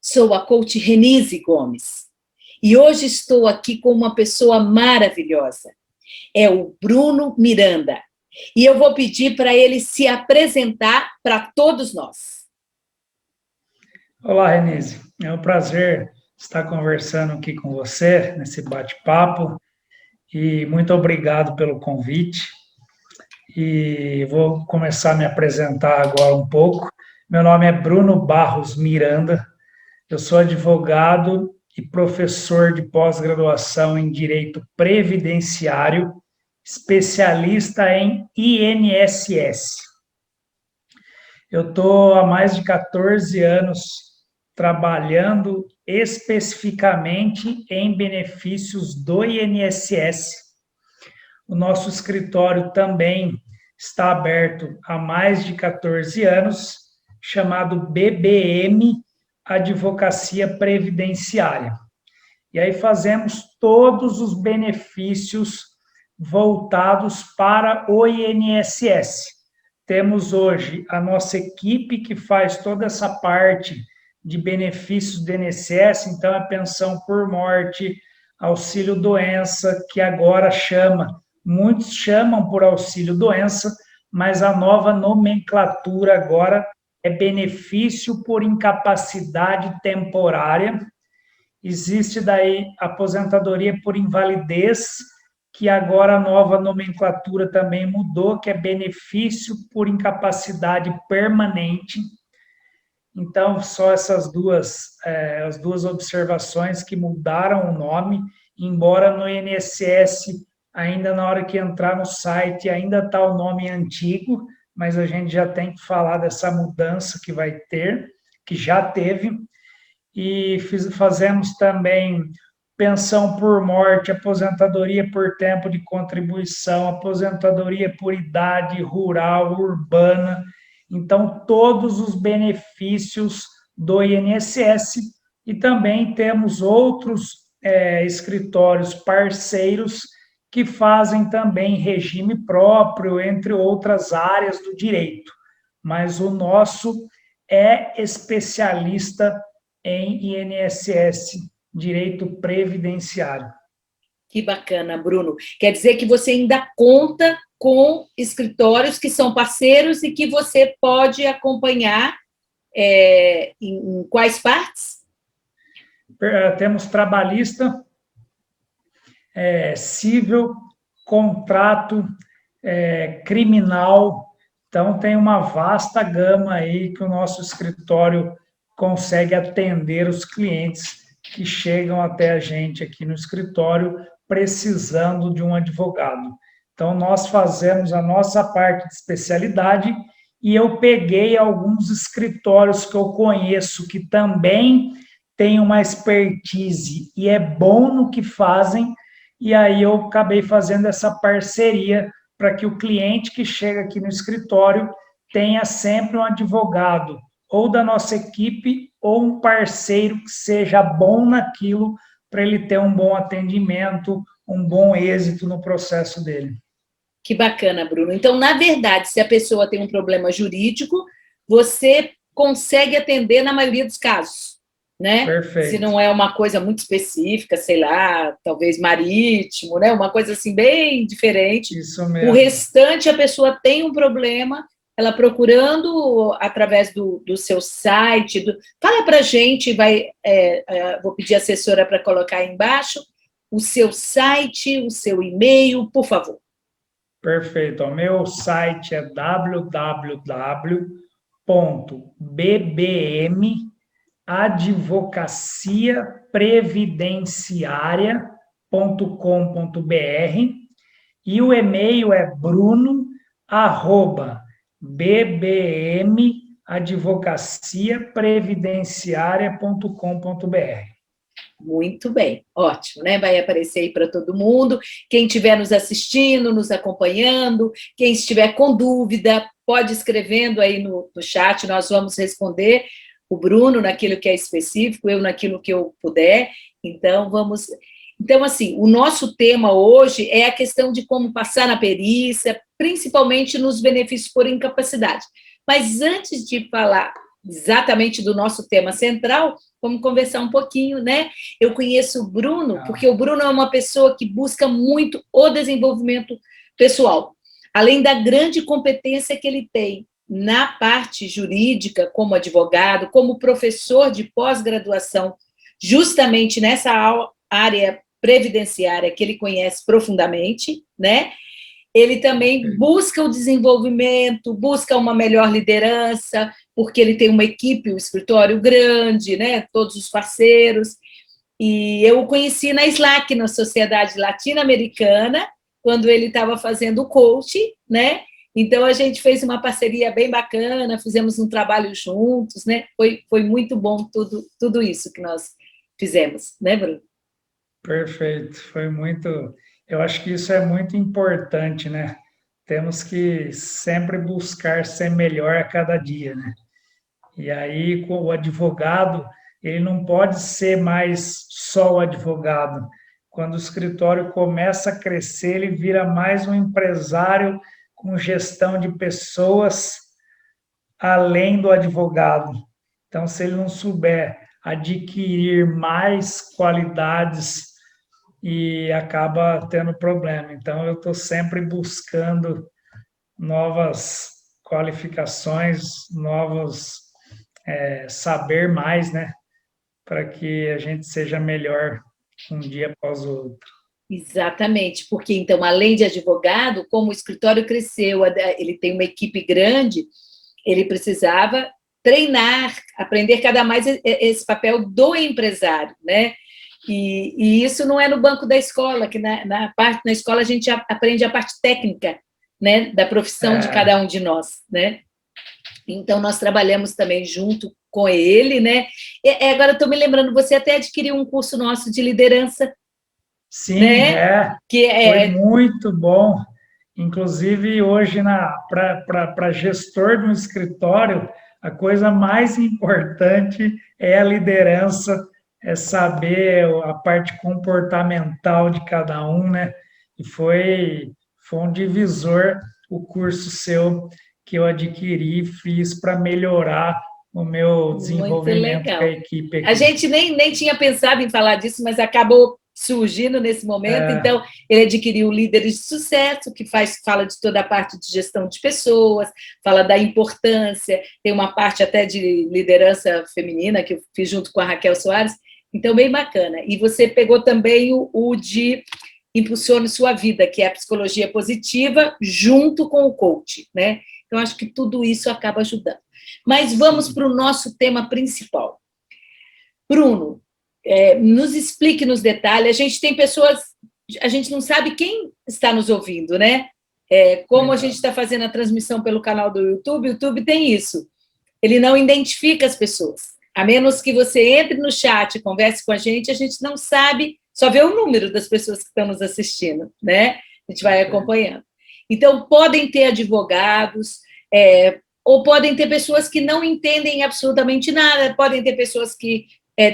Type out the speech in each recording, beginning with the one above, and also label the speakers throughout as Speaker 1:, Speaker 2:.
Speaker 1: Sou a coach Renise Gomes e hoje estou aqui com uma pessoa maravilhosa. É o Bruno Miranda. E eu vou pedir para ele se apresentar para todos nós.
Speaker 2: Olá, Renise. É um prazer estar conversando aqui com você nesse bate-papo e muito obrigado pelo convite. E vou começar a me apresentar agora um pouco. Meu nome é Bruno Barros Miranda. Eu sou advogado e professor de pós-graduação em Direito Previdenciário, especialista em INSS. Eu estou há mais de 14 anos trabalhando especificamente em benefícios do INSS. O nosso escritório também está aberto há mais de 14 anos, chamado BBM Advocacia Previdenciária. E aí fazemos todos os benefícios voltados para o INSS. Temos hoje a nossa equipe que faz toda essa parte de benefícios do INSS, então a pensão por morte, auxílio-doença, que agora muitos chamam por auxílio-doença, mas a nova nomenclatura agora é benefício por incapacidade temporária. Existe daí aposentadoria por invalidez, que agora a nova nomenclatura também mudou, que é benefício por incapacidade permanente. Então, só essas as duas observações que mudaram o nome, embora no INSS, ainda na hora que entrar no site, ainda está o nome antigo, mas a gente já tem que falar dessa mudança que vai ter, que já teve, e fazemos também pensão por morte, aposentadoria por tempo de contribuição, aposentadoria por idade rural, urbana, então todos os benefícios do INSS, e também temos outros escritórios parceiros que fazem também regime próprio, entre outras áreas do direito. Mas o nosso é especialista em INSS, Direito Previdenciário.
Speaker 1: Que bacana, Bruno. Quer dizer que você ainda conta com escritórios que são parceiros e que você pode acompanhar em quais partes?
Speaker 2: Temos trabalhista, civil, contrato, criminal. Então, tem uma vasta gama aí que o nosso escritório consegue atender os clientes que chegam até a gente aqui no escritório precisando de um advogado. Então, nós fazemos a nossa parte de especialidade e eu peguei alguns escritórios que eu conheço que também têm uma expertise e é bom no que fazem, e aí eu acabei fazendo essa parceria para que o cliente que chega aqui no escritório tenha sempre um advogado, ou da nossa equipe, ou um parceiro que seja bom naquilo, para ele ter um bom atendimento, um bom êxito no processo dele.
Speaker 1: Que bacana, Bruno. Então, na verdade, se a pessoa tem um problema jurídico, você consegue atender na maioria dos casos, né?
Speaker 2: Perfeito.
Speaker 1: Se não é uma coisa muito específica, sei lá, talvez marítimo, né? Uma coisa assim bem diferente.
Speaker 2: Isso mesmo.
Speaker 1: O restante, a pessoa tem um problema, ela procurando através do seu site. Fala para a gente, vou pedir a assessora para colocar aí embaixo, o seu site, o seu e-mail, por favor.
Speaker 2: Perfeito. O meu site é www.bbmadvocaciaprevidenciaria.com.br e o e-mail é bruno@bbmadvocaciaprevidenciaria.com.br.
Speaker 1: Muito bem, ótimo, né? Vai aparecer aí para todo mundo. Quem estiver nos assistindo, nos acompanhando, quem estiver com dúvida, pode escrevendo aí no chat, nós vamos responder. O Bruno naquilo que é específico, eu naquilo que eu puder. Então, vamos. Então, assim, o nosso tema hoje é a questão de como passar na perícia, principalmente nos benefícios por incapacidade. Mas antes de falar exatamente do nosso tema central, vamos conversar um pouquinho, né? Eu conheço o Bruno, porque o Bruno é uma pessoa que busca muito o desenvolvimento pessoal, além da grande competência que ele tem na parte jurídica, como advogado, como professor de pós-graduação, justamente nessa área previdenciária que ele conhece profundamente, né? Ele também busca o desenvolvimento, busca uma melhor liderança, porque ele tem uma equipe, um escritório grande, né? Todos os parceiros. E eu o conheci na SLAC, na Sociedade Latino-Americana, quando ele estava fazendo o coaching, né? Então, a gente fez uma parceria bem bacana, fizemos um trabalho juntos, né? Foi muito bom tudo isso que nós fizemos, né, Bruno?
Speaker 2: Perfeito, foi muito. Eu acho que isso é muito importante, né? Temos que sempre buscar ser melhor a cada dia, né? E aí, com o advogado, ele não pode ser mais só o advogado. Quando o escritório começa a crescer, ele vira mais um empresário com gestão de pessoas além do advogado. Então, se ele não souber adquirir mais qualidades, e acaba tendo problema. Então, eu estou sempre buscando novas qualificações, novos saber mais, né? Para que a gente seja melhor um dia após o outro.
Speaker 1: Exatamente, porque, então, além de advogado, como o escritório cresceu, ele tem uma equipe grande, ele precisava treinar, aprender cada mais esse papel do empresário, né? E isso não é no banco da escola, que na escola a gente aprende a parte técnica, né, da profissão de cada um de nós, né? Então, nós trabalhamos também junto com ele, né? Agora, estou me lembrando, você até adquiriu um curso nosso de liderança.
Speaker 2: Sim,
Speaker 1: né?
Speaker 2: Foi muito bom. Inclusive, hoje, para gestor de um escritório, a coisa mais importante é a liderança, é saber a parte comportamental de cada um, né? E foi um divisor o curso seu que eu adquiri e fiz para melhorar o meu desenvolvimento com a equipe aqui.
Speaker 1: A gente nem tinha pensado em falar disso, mas acabou surgindo nesse momento. Então, ele adquiriu Líderes de Sucesso, que fala de toda a parte de gestão de pessoas, fala da importância, tem uma parte até de liderança feminina, que eu fiz junto com a Raquel Soares, então, bem bacana. E você pegou também o de Impulsione Sua Vida, que é a psicologia positiva, junto com o coach, né? Então, acho que tudo isso acaba ajudando. Mas vamos para o nosso tema principal. Bruno, nos explique nos detalhes. A gente tem pessoas, a gente não sabe quem está nos ouvindo, né? Como a gente está fazendo a transmissão pelo canal do YouTube, o YouTube tem isso. Ele não identifica as pessoas. A menos que você entre no chat e converse com a gente não sabe, só vê o número das pessoas que estão nos assistindo, né? A gente vai acompanhando. Então, podem ter advogados, ou podem ter pessoas que não entendem absolutamente nada, podem ter pessoas que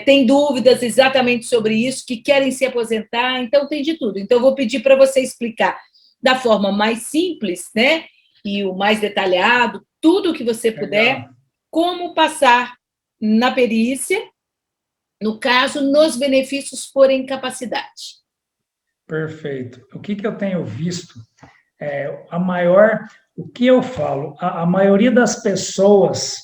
Speaker 1: têm dúvidas exatamente sobre isso, que querem se aposentar, então tem de tudo. Então, eu vou pedir para você explicar da forma mais simples, né? E o mais detalhado, tudo o que você puder, como passar na perícia, no caso, nos benefícios por incapacidade.
Speaker 2: Perfeito. O que eu tenho visto, o que eu falo, a maioria das pessoas,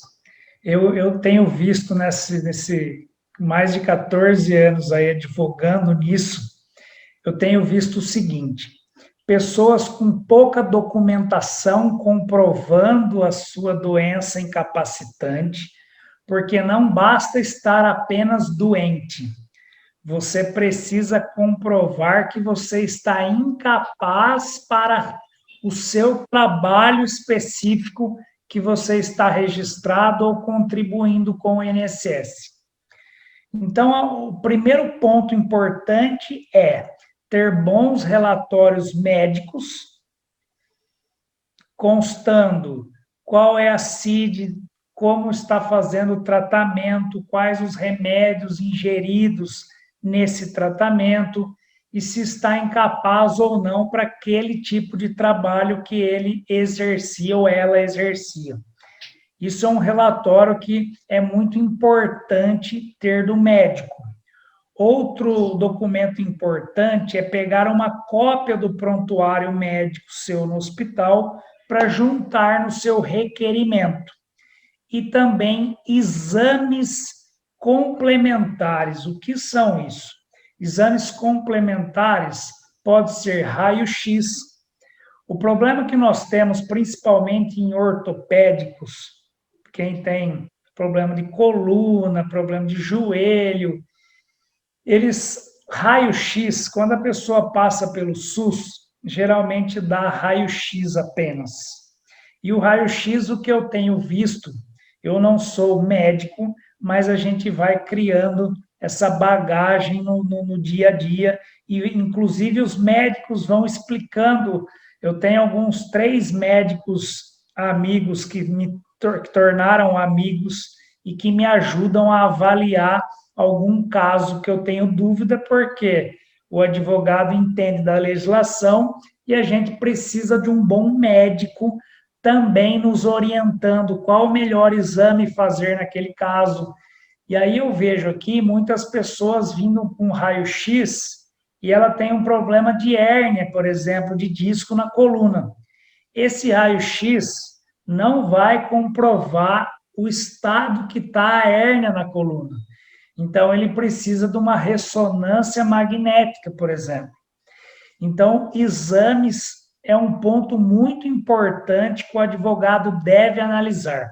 Speaker 2: eu tenho visto nesse mais de 14 anos aí advogando nisso, eu tenho visto o seguinte: pessoas com pouca documentação comprovando a sua doença incapacitante, porque não basta estar apenas doente. Você precisa comprovar que você está incapaz para o seu trabalho específico que você está registrado ou contribuindo com o INSS. Então, o primeiro ponto importante é ter bons relatórios médicos, constando qual é a CID, como está fazendo o tratamento, quais os remédios ingeridos nesse tratamento e se está incapaz ou não para aquele tipo de trabalho que ele exercia ou ela exercia. Isso é um relatório que é muito importante ter do médico. Outro documento importante é pegar uma cópia do prontuário médico seu no hospital para juntar no seu requerimento. E também exames complementares. O que são isso? Exames complementares pode ser raio-x. O problema que nós temos, principalmente em ortopédicos, quem tem problema de coluna, problema de joelho, raio-x, quando a pessoa passa pelo SUS, geralmente dá raio-x apenas. E o raio-x, o que eu tenho visto, eu não sou médico, mas a gente vai criando essa bagagem no dia a dia, e inclusive os médicos vão explicando. Eu tenho alguns 3 médicos amigos que me tornaram amigos e que me ajudam a avaliar algum caso que eu tenho dúvida, porque o advogado entende da legislação e a gente precisa de um bom médico também nos orientando qual o melhor exame fazer naquele caso. E aí eu vejo aqui muitas pessoas vindo com raio-x e ela tem um problema de hérnia, por exemplo, de disco na coluna. Esse raio-x não vai comprovar o estado que está a hérnia na coluna. Então, ele precisa de uma ressonância magnética, por exemplo. Então, exames é um ponto muito importante que o advogado deve analisar.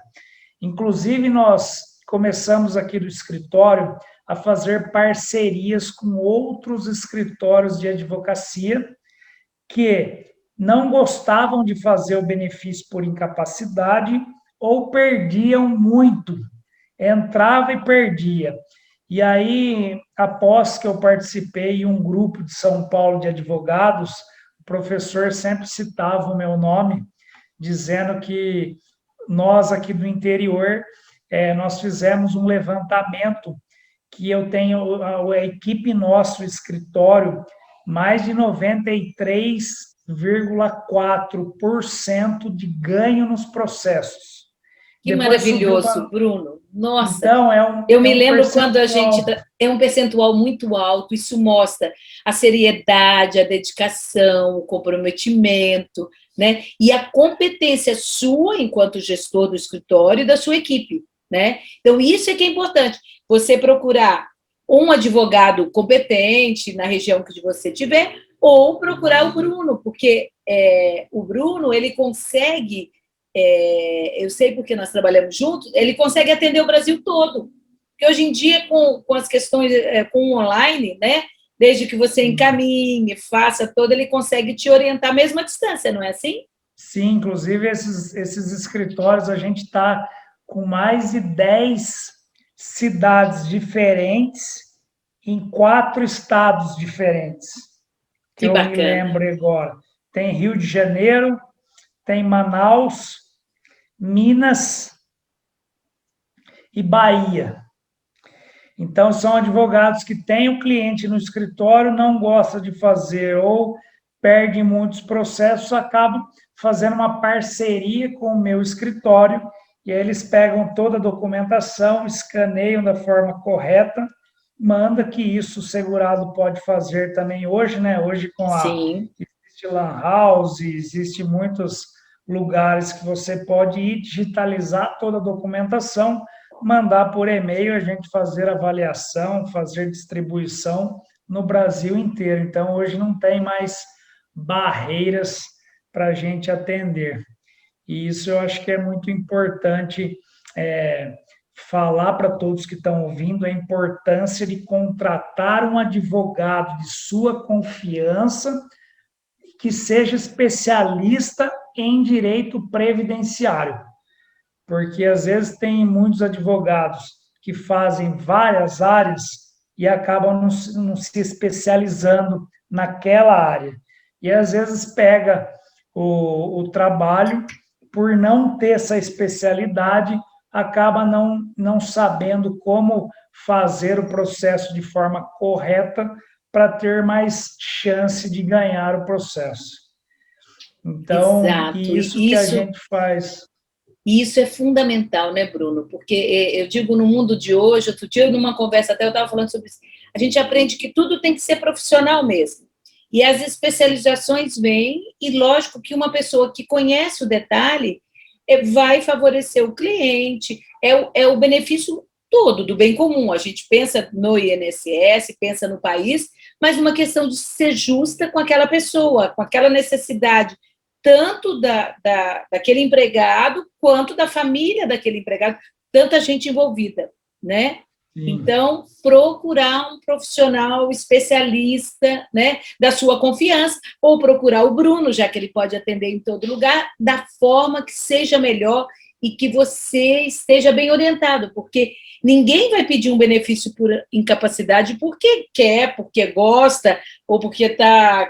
Speaker 2: Inclusive, nós começamos aqui do escritório a fazer parcerias com outros escritórios de advocacia que não gostavam de fazer o benefício por incapacidade ou perdiam muito, entrava e perdia. E aí, após que eu participei em um grupo de São Paulo de advogados, o professor sempre citava o meu nome, dizendo que nós aqui do interior, nós fizemos um levantamento que eu tenho, a equipe nosso, o escritório, mais de 93,4% de ganho nos processos.
Speaker 1: Que maravilhoso, Bruno. Nossa,
Speaker 2: então,
Speaker 1: eu me lembro quando a gente... É um percentual muito alto, isso mostra a seriedade, a dedicação, o comprometimento, né? E a competência sua, enquanto gestor do escritório, e da sua equipe, né? Então, isso é que é importante. Você procurar um advogado competente na região que você tiver, ou procurar o Bruno, porque o Bruno, ele consegue... eu sei porque nós trabalhamos juntos, ele consegue atender o Brasil todo. Porque hoje em dia, com as questões, com o online, né, desde que você encaminhe, faça todo, ele consegue te orientar mesmo à distância, não é assim?
Speaker 2: Sim, inclusive esses escritórios, a gente está com mais de 10 cidades diferentes em 4 estados diferentes, que eu me lembro agora. Tem Rio de Janeiro, tem Manaus, Minas e Bahia. Então, são advogados que têm o cliente no escritório, não gosta de fazer ou perde muitos processos, acabam fazendo uma parceria com o meu escritório e aí eles pegam toda a documentação, escaneiam da forma correta, manda que isso o segurado pode fazer também hoje, né? Hoje com existe Lan House, existe muitos lugares que você pode ir digitalizar toda a documentação, mandar por e-mail, a gente fazer avaliação, fazer distribuição no Brasil inteiro. Então, hoje não tem mais barreiras para a gente atender. E isso eu acho que é muito importante falar para todos que estão ouvindo a importância de contratar um advogado de sua confiança que seja especialista em direito previdenciário. Porque, às vezes, tem muitos advogados que fazem várias áreas e acabam não se especializando naquela área. E, às vezes, pega o trabalho, por não ter essa especialidade, acaba não sabendo como fazer o processo de forma correta para ter mais chance de ganhar o processo. Então, isso que a gente faz...
Speaker 1: E isso é fundamental, né, Bruno? Porque eu digo, no mundo de hoje, outro dia, numa conversa até eu estava falando sobre isso, a gente aprende que tudo tem que ser profissional mesmo. E as especializações vêm, e lógico que uma pessoa que conhece o detalhe vai favorecer o cliente, é o benefício todo do bem comum. A gente pensa no INSS, pensa no país, mas uma questão de ser justa com aquela pessoa, com aquela necessidade, tanto daquele empregado, quanto da família daquele empregado, tanta gente envolvida, né?
Speaker 2: Sim.
Speaker 1: Então, procurar um profissional especialista, né, da sua confiança, ou procurar o Bruno, já que ele pode atender em todo lugar, da forma que seja melhor e que você esteja bem orientado, porque ninguém vai pedir um benefício por incapacidade porque quer, porque gosta, ou porque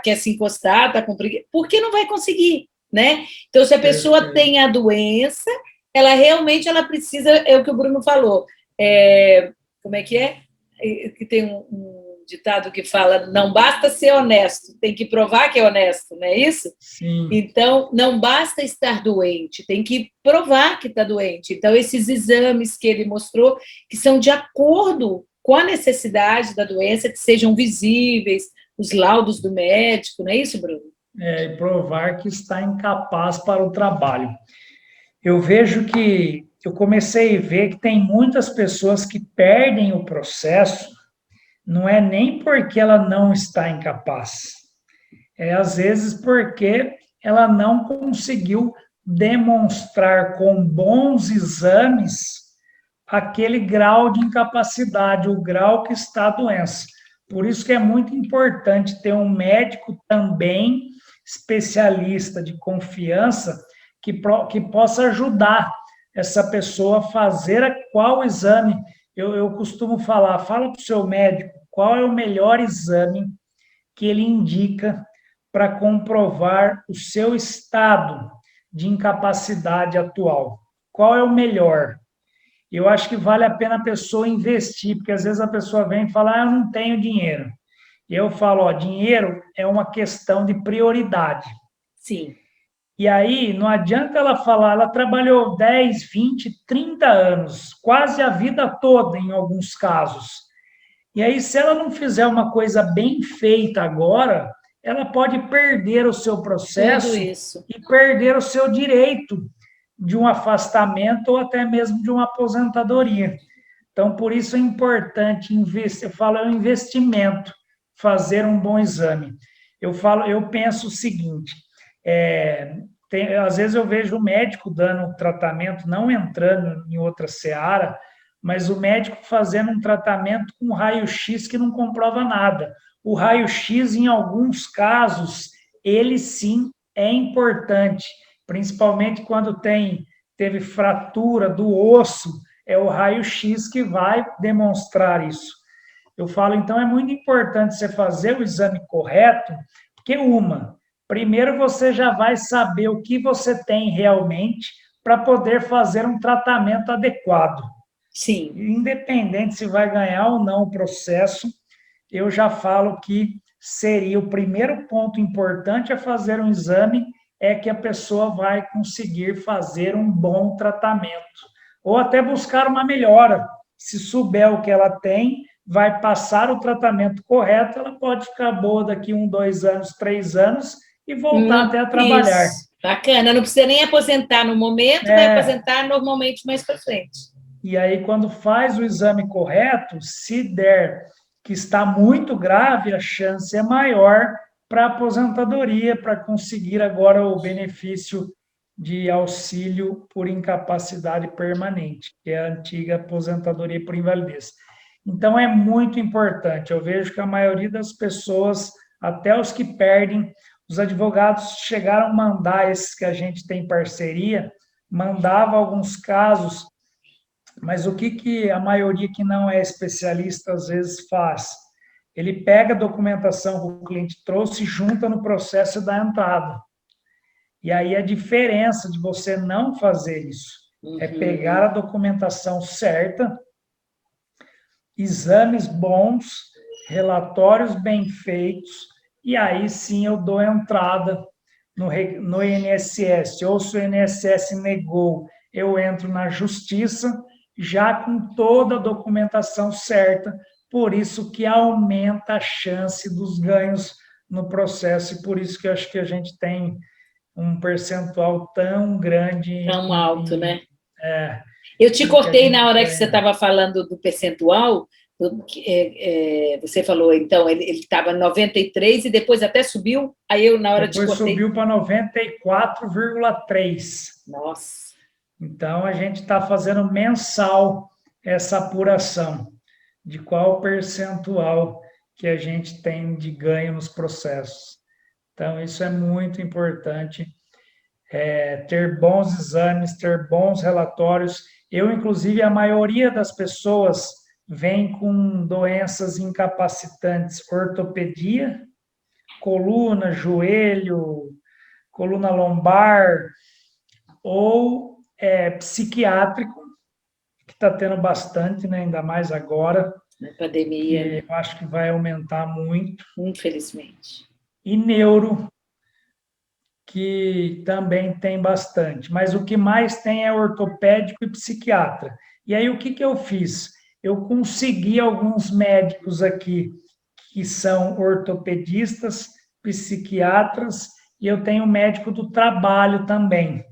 Speaker 1: quer se encostar, está com preguiça, porque não vai conseguir, né? Então, se a pessoa tem a doença, ela realmente precisa, é o que o Bruno falou, como é? Que tem um ditado que fala, não basta ser honesto, tem que provar que é honesto, não é isso?
Speaker 2: Sim.
Speaker 1: Então, não basta estar doente, tem que provar que está doente. Então, esses exames que ele mostrou, que são de acordo com a necessidade da doença, que sejam visíveis, os laudos do médico, não é isso, Bruno?
Speaker 2: E provar que está incapaz para o trabalho. Eu vejo que eu comecei a ver que tem muitas pessoas que perdem o processo, não é nem porque ela não está incapaz, é às vezes porque ela não conseguiu demonstrar com bons exames aquele grau de incapacidade, o grau que está a doença. Por isso que é muito importante ter um médico também especialista de confiança que possa ajudar essa pessoa a fazer qual exame. Eu costumo falar, fala para o seu médico qual é o melhor exame que ele indica para comprovar o seu estado de incapacidade atual. Qual é o melhor? Eu acho que vale a pena a pessoa investir, porque às vezes a pessoa vem e fala, eu não tenho dinheiro. E eu falo, dinheiro é uma questão de prioridade.
Speaker 1: Sim.
Speaker 2: E aí, não adianta ela falar, ela trabalhou 10, 20, 30 anos, quase a vida toda em alguns casos. E aí, se ela não fizer uma coisa bem feita agora, ela pode perder o seu processo e perder o seu direito de um afastamento ou até mesmo de uma aposentadoria. Então, por isso é importante investir, eu falo, é um investimento, fazer um bom exame. Eu penso o seguinte, às vezes eu vejo o médico dando tratamento, não entrando em outra seara, mas o médico fazendo um tratamento com raio-x que não comprova nada. O raio-x, em alguns casos, ele sim é importante, principalmente quando teve fratura do osso, é o raio-x que vai demonstrar isso. Eu falo, então, é muito importante você fazer o exame correto, porque primeiro você já vai saber o que você tem realmente para poder fazer um tratamento adequado.
Speaker 1: Sim.
Speaker 2: Independente se vai ganhar ou não o processo, eu já falo que seria o primeiro ponto importante a fazer um exame, é que a pessoa vai conseguir fazer um bom tratamento, ou até buscar uma melhora. Se souber o que ela tem, vai passar o tratamento correto, ela pode ficar boa daqui 1, 2 anos, 3 anos e voltar até a trabalhar.
Speaker 1: Isso. Bacana, não precisa nem aposentar no momento, vai aposentar normalmente mais para frente.
Speaker 2: E aí, quando faz o exame correto, se der que está muito grave, a chance é maior para aposentadoria, para conseguir agora o benefício de auxílio por incapacidade permanente, que é a antiga aposentadoria por invalidez. Então, é muito importante. Eu vejo que a maioria das pessoas, até os que perdem, os advogados chegaram a mandar, esses que a gente tem parceria, mandava alguns casos, mas o que a maioria que não é especialista às vezes faz? Ele pega a documentação que o cliente trouxe e junta no processo da entrada. E aí a diferença de você não fazer isso é pegar a documentação certa, exames bons, relatórios bem feitos, e aí sim eu dou entrada no INSS. Ou se o INSS negou, eu entro na justiça já com toda a documentação certa, por isso que aumenta a chance dos ganhos no processo, e por isso que eu acho que a gente tem um percentual tão grande.
Speaker 1: Tão alto, né?
Speaker 2: É,
Speaker 1: Eu te
Speaker 2: porque a
Speaker 1: cortei
Speaker 2: gente
Speaker 1: na hora que você
Speaker 2: ganha.
Speaker 1: estava falando do percentual. Você falou, então, ele estava 93 e depois até subiu, aí eu, na hora, te
Speaker 2: Depois
Speaker 1: cortei.
Speaker 2: subiu para 94,3.
Speaker 1: Nossa.
Speaker 2: Então, a gente está fazendo mensal essa apuração de qual percentual que a gente tem de ganho nos processos. Então, isso é muito importante, ter bons exames, ter bons relatórios. Eu, inclusive, a maioria das pessoas vem com doenças incapacitantes, ortopedia, coluna, joelho, coluna lombar, ou psiquiátrico, que está tendo bastante, né? Ainda mais agora,
Speaker 1: Na pandemia,
Speaker 2: que
Speaker 1: né?
Speaker 2: eu acho que vai aumentar muito,
Speaker 1: Infelizmente.
Speaker 2: e neuro, que também tem bastante, mas o que mais tem é ortopédico e psiquiatra. E aí, o que que eu fiz? Eu consegui alguns médicos aqui que são ortopedistas, psiquiatras, e eu tenho médico do trabalho também.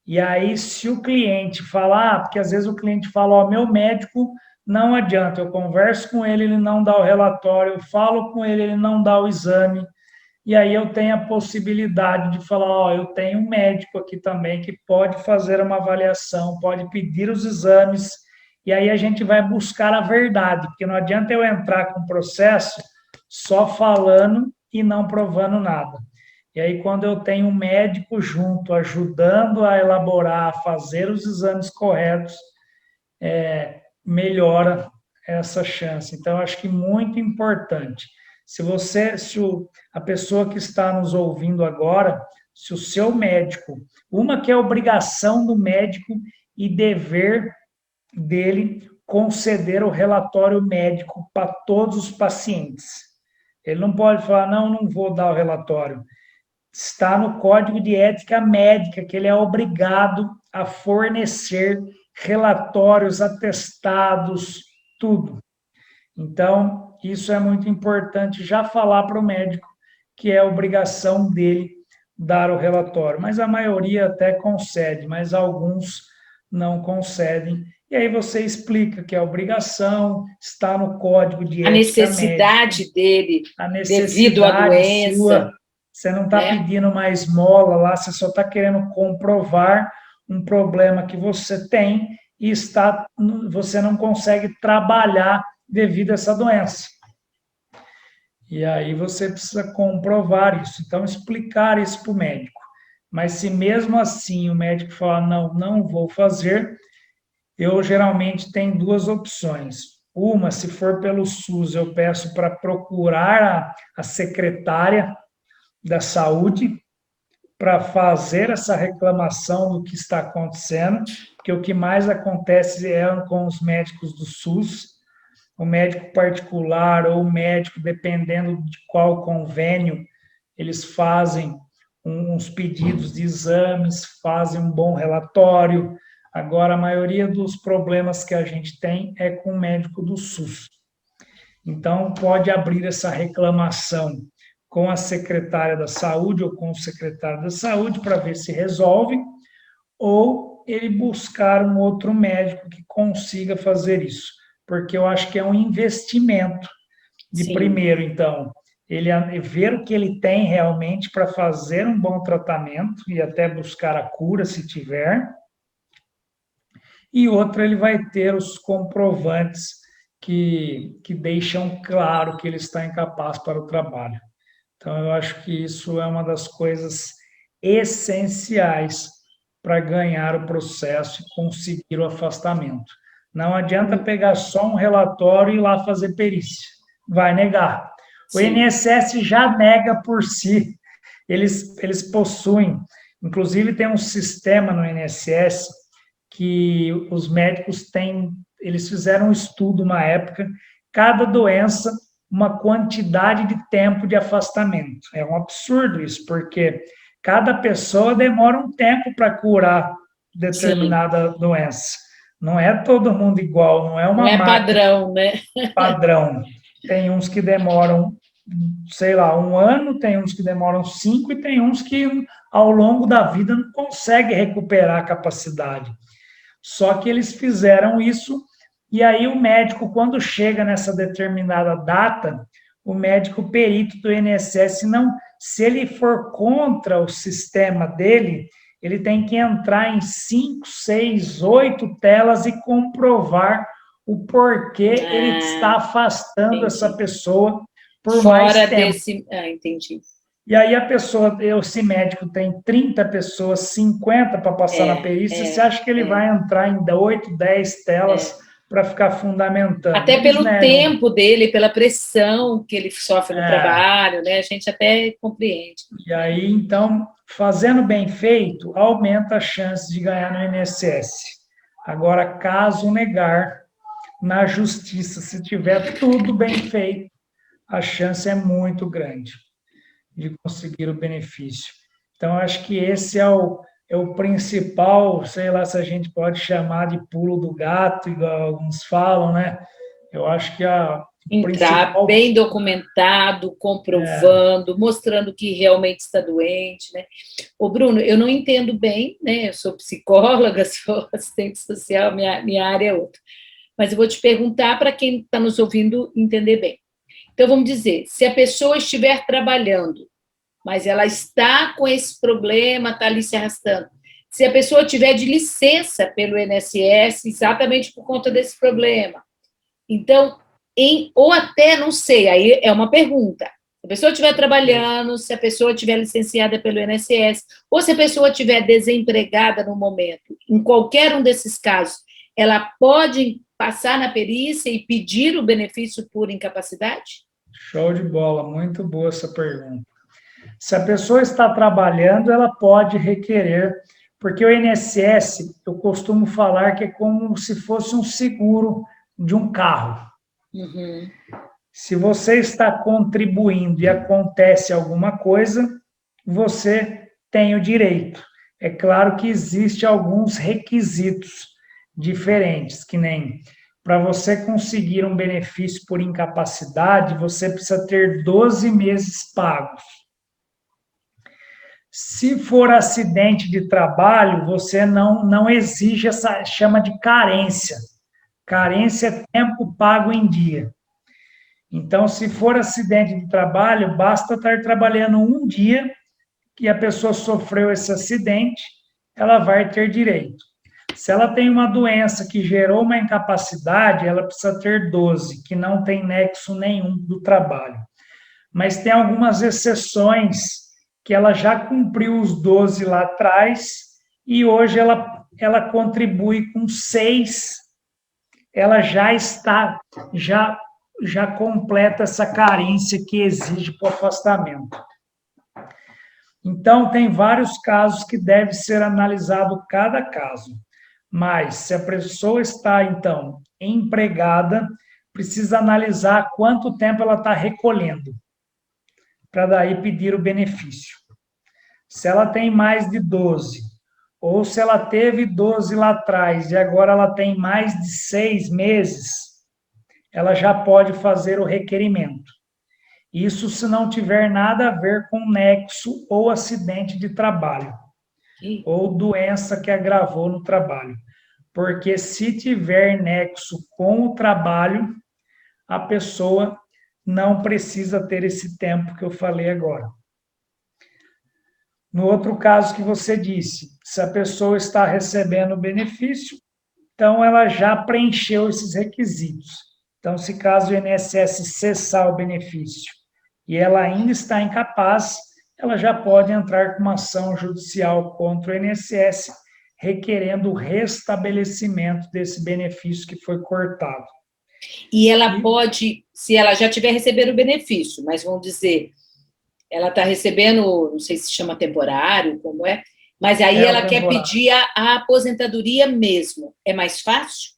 Speaker 2: E aí, se o cliente falar, porque às vezes o cliente fala, ó, meu médico não adianta, eu converso com ele, ele não dá o relatório, eu falo com ele, ele não dá o exame, e aí eu tenho a possibilidade de falar, ó, eu tenho um médico aqui também que pode fazer uma avaliação, pode pedir os exames, e aí a gente vai buscar a verdade, porque não adianta eu entrar com o processo só falando e não provando nada. E aí, quando eu tenho um médico junto, ajudando a elaborar, a fazer os exames corretos, melhora essa chance. Então, eu acho que muito importante. A pessoa que está nos ouvindo agora, se o seu médico, uma que é obrigação do médico e dever dele conceder o relatório médico para todos os pacientes. Ele não pode falar, não, não vou dar o relatório. Está no Código de Ética Médica que ele é obrigado a fornecer relatórios, atestados, tudo. Então, isso é muito importante já falar para o médico que é obrigação dele dar o relatório. Mas a maioria até concede, mas alguns não concedem. E aí você explica que é obrigação, está no Código de
Speaker 1: A
Speaker 2: Ética Médica,
Speaker 1: necessidade dele
Speaker 2: a
Speaker 1: devido à
Speaker 2: necessidade
Speaker 1: doença,
Speaker 2: sua. Você não está
Speaker 1: né?
Speaker 2: pedindo uma esmola lá, você só está querendo comprovar um problema que você tem e você não consegue trabalhar devido a essa doença. E aí você precisa comprovar isso. Então, explicar isso para o médico. Mas se mesmo assim o médico falar, não, não vou fazer, eu geralmente tenho duas opções. Uma, se for pelo SUS, eu peço para procurar a secretária da saúde para fazer essa reclamação do que está acontecendo, porque o que mais acontece é com os médicos do SUS, o médico particular ou o médico, dependendo de qual convênio, eles fazem uns pedidos de exames, fazem um bom relatório. Agora, a maioria dos problemas que a gente tem é com o médico do SUS. Então, pode abrir essa reclamação com a secretária da saúde ou com o secretário da saúde para ver se resolve, ou ele buscar um outro médico que consiga fazer isso, porque eu acho que é um investimento de
Speaker 1: Sim.
Speaker 2: primeiro, então, ele ver o que ele tem realmente para fazer um bom tratamento e até buscar a cura se tiver, e outro, ele vai ter os comprovantes que deixam claro que ele está incapaz para o trabalho. Então, eu acho que isso é uma das coisas essenciais para ganhar o processo e conseguir o afastamento. Não adianta pegar só um relatório e ir lá fazer perícia. Vai negar. O
Speaker 1: Sim.
Speaker 2: INSS já nega por si. Eles possuem, inclusive tem um sistema no INSS que os médicos têm, eles fizeram um estudo uma época, cada doença, uma quantidade de tempo de afastamento. É um absurdo isso, porque cada pessoa demora um tempo para curar determinada doença. Não é todo mundo igual, não é uma
Speaker 1: Não é
Speaker 2: máquina
Speaker 1: padrão, né?
Speaker 2: padrão. Tem uns que demoram, sei lá, 1 ano, tem uns que demoram 5 e tem uns que ao longo da vida não conseguem recuperar a capacidade. Só que eles fizeram isso e aí o médico, quando chega nessa determinada data, o médico perito do INSS não, se ele for contra o sistema dele, ele tem que entrar em 5, 6, 8 telas e comprovar o porquê ele está afastando essa pessoa por mais
Speaker 1: Fora
Speaker 2: tempo.
Speaker 1: desse... entendi.
Speaker 2: E aí a pessoa, esse médico tem 30 pessoas, 50 para passar na perícia, você acha que ele vai entrar em 8, 10 telas para ficar fundamentando?
Speaker 1: Até
Speaker 2: Eles
Speaker 1: pelo
Speaker 2: negam.
Speaker 1: tempo dele, pela pressão que ele sofre no trabalho, né? A gente até compreende.
Speaker 2: E aí, então, fazendo bem feito, aumenta a chance de ganhar no INSS. Agora, caso negar, na justiça, se tiver tudo bem feito, a chance é muito grande de conseguir o benefício. Então, acho que esse é o principal, sei lá se a gente pode chamar de pulo do gato, igual alguns falam, né? Eu acho que
Speaker 1: Entrar bem documentado, comprovando, mostrando que realmente está doente, né? Ô, Bruno, eu não entendo bem, né? Eu sou psicóloga, sou assistente social, minha área é outra. Mas eu vou te perguntar para quem está nos ouvindo entender bem. Então, vamos dizer, se a pessoa estiver trabalhando, mas ela está com esse problema, está ali se arrastando. Se a pessoa tiver de licença pelo INSS, exatamente por conta desse problema. Então, ou até, não sei, aí é uma pergunta. Se a pessoa estiver trabalhando, se a pessoa estiver licenciada pelo INSS, ou se a pessoa estiver desempregada no momento, em qualquer um desses casos, ela pode passar na perícia e pedir o benefício por incapacidade?
Speaker 2: Show de bola, muito boa essa pergunta. Se a pessoa está trabalhando, ela pode requerer, porque o INSS, eu costumo falar que é como se fosse um seguro de um carro.
Speaker 1: Uhum.
Speaker 2: Se você está contribuindo e acontece alguma coisa, você tem o direito. É claro que existem alguns requisitos diferentes, que nem para você conseguir um benefício por incapacidade, você precisa ter 12 meses pagos. Se for acidente de trabalho, você não exige essa, chama de carência. Carência é tempo pago em dia. Então, se for acidente de trabalho, basta estar trabalhando um dia que a pessoa sofreu esse acidente, ela vai ter direito. Se ela tem uma doença que gerou uma incapacidade, ela precisa ter 12, que não tem nexo nenhum do trabalho. Mas tem algumas exceções que ela já cumpriu os 12 lá atrás e hoje ela contribui com 6, ela já completa essa carência que exige para o afastamento. Então, tem vários casos que deve ser analisado cada caso. Mas, se a pessoa está, então, empregada, precisa analisar quanto tempo ela está recolhendo, para daí pedir o benefício. Se ela tem mais de 12, ou se ela teve 12 lá atrás e agora ela tem mais de 6 meses, ela já pode fazer o requerimento. Isso se não tiver nada a ver com nexo ou acidente de trabalho, ou doença que agravou no trabalho. Porque se tiver nexo com o trabalho, a pessoa não precisa ter esse tempo que eu falei agora. No outro caso que você disse, se a pessoa está recebendo o benefício, então ela já preencheu esses requisitos. Então, se caso o INSS cessar o benefício e ela ainda está incapaz, ela já pode entrar com uma ação judicial contra o INSS, requerendo o restabelecimento desse benefício que foi cortado.
Speaker 1: E ela pode, se ela já tiver recebendo o benefício, mas vamos dizer, ela está recebendo, não sei se chama temporário, como é, mas aí ela quer pedir a aposentadoria mesmo. É mais fácil?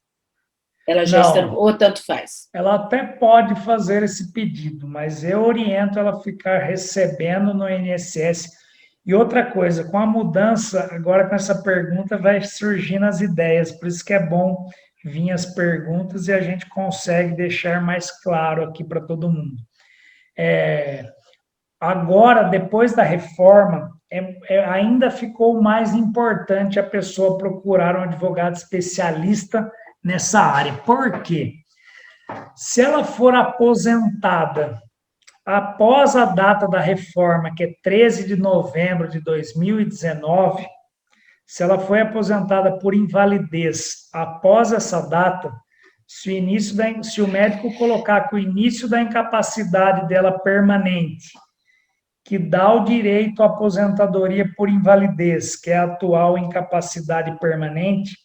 Speaker 1: Ela já está, ou tanto faz?
Speaker 2: Ela até pode fazer esse pedido, mas eu oriento ela a ficar recebendo no INSS. E outra coisa, com a mudança, agora com essa pergunta vai surgindo as ideias, por isso que é bom vir as perguntas e a gente consegue deixar mais claro aqui para todo mundo. Agora, depois da reforma, ainda ficou mais importante a pessoa procurar um advogado especialista nessa área. Por quê? Se ela for aposentada após a data da reforma, que é 13 de novembro de 2019, se ela foi aposentada por invalidez após essa data, se o médico colocar que o início da incapacidade dela permanente, que dá o direito à aposentadoria por invalidez, que é a atual incapacidade permanente,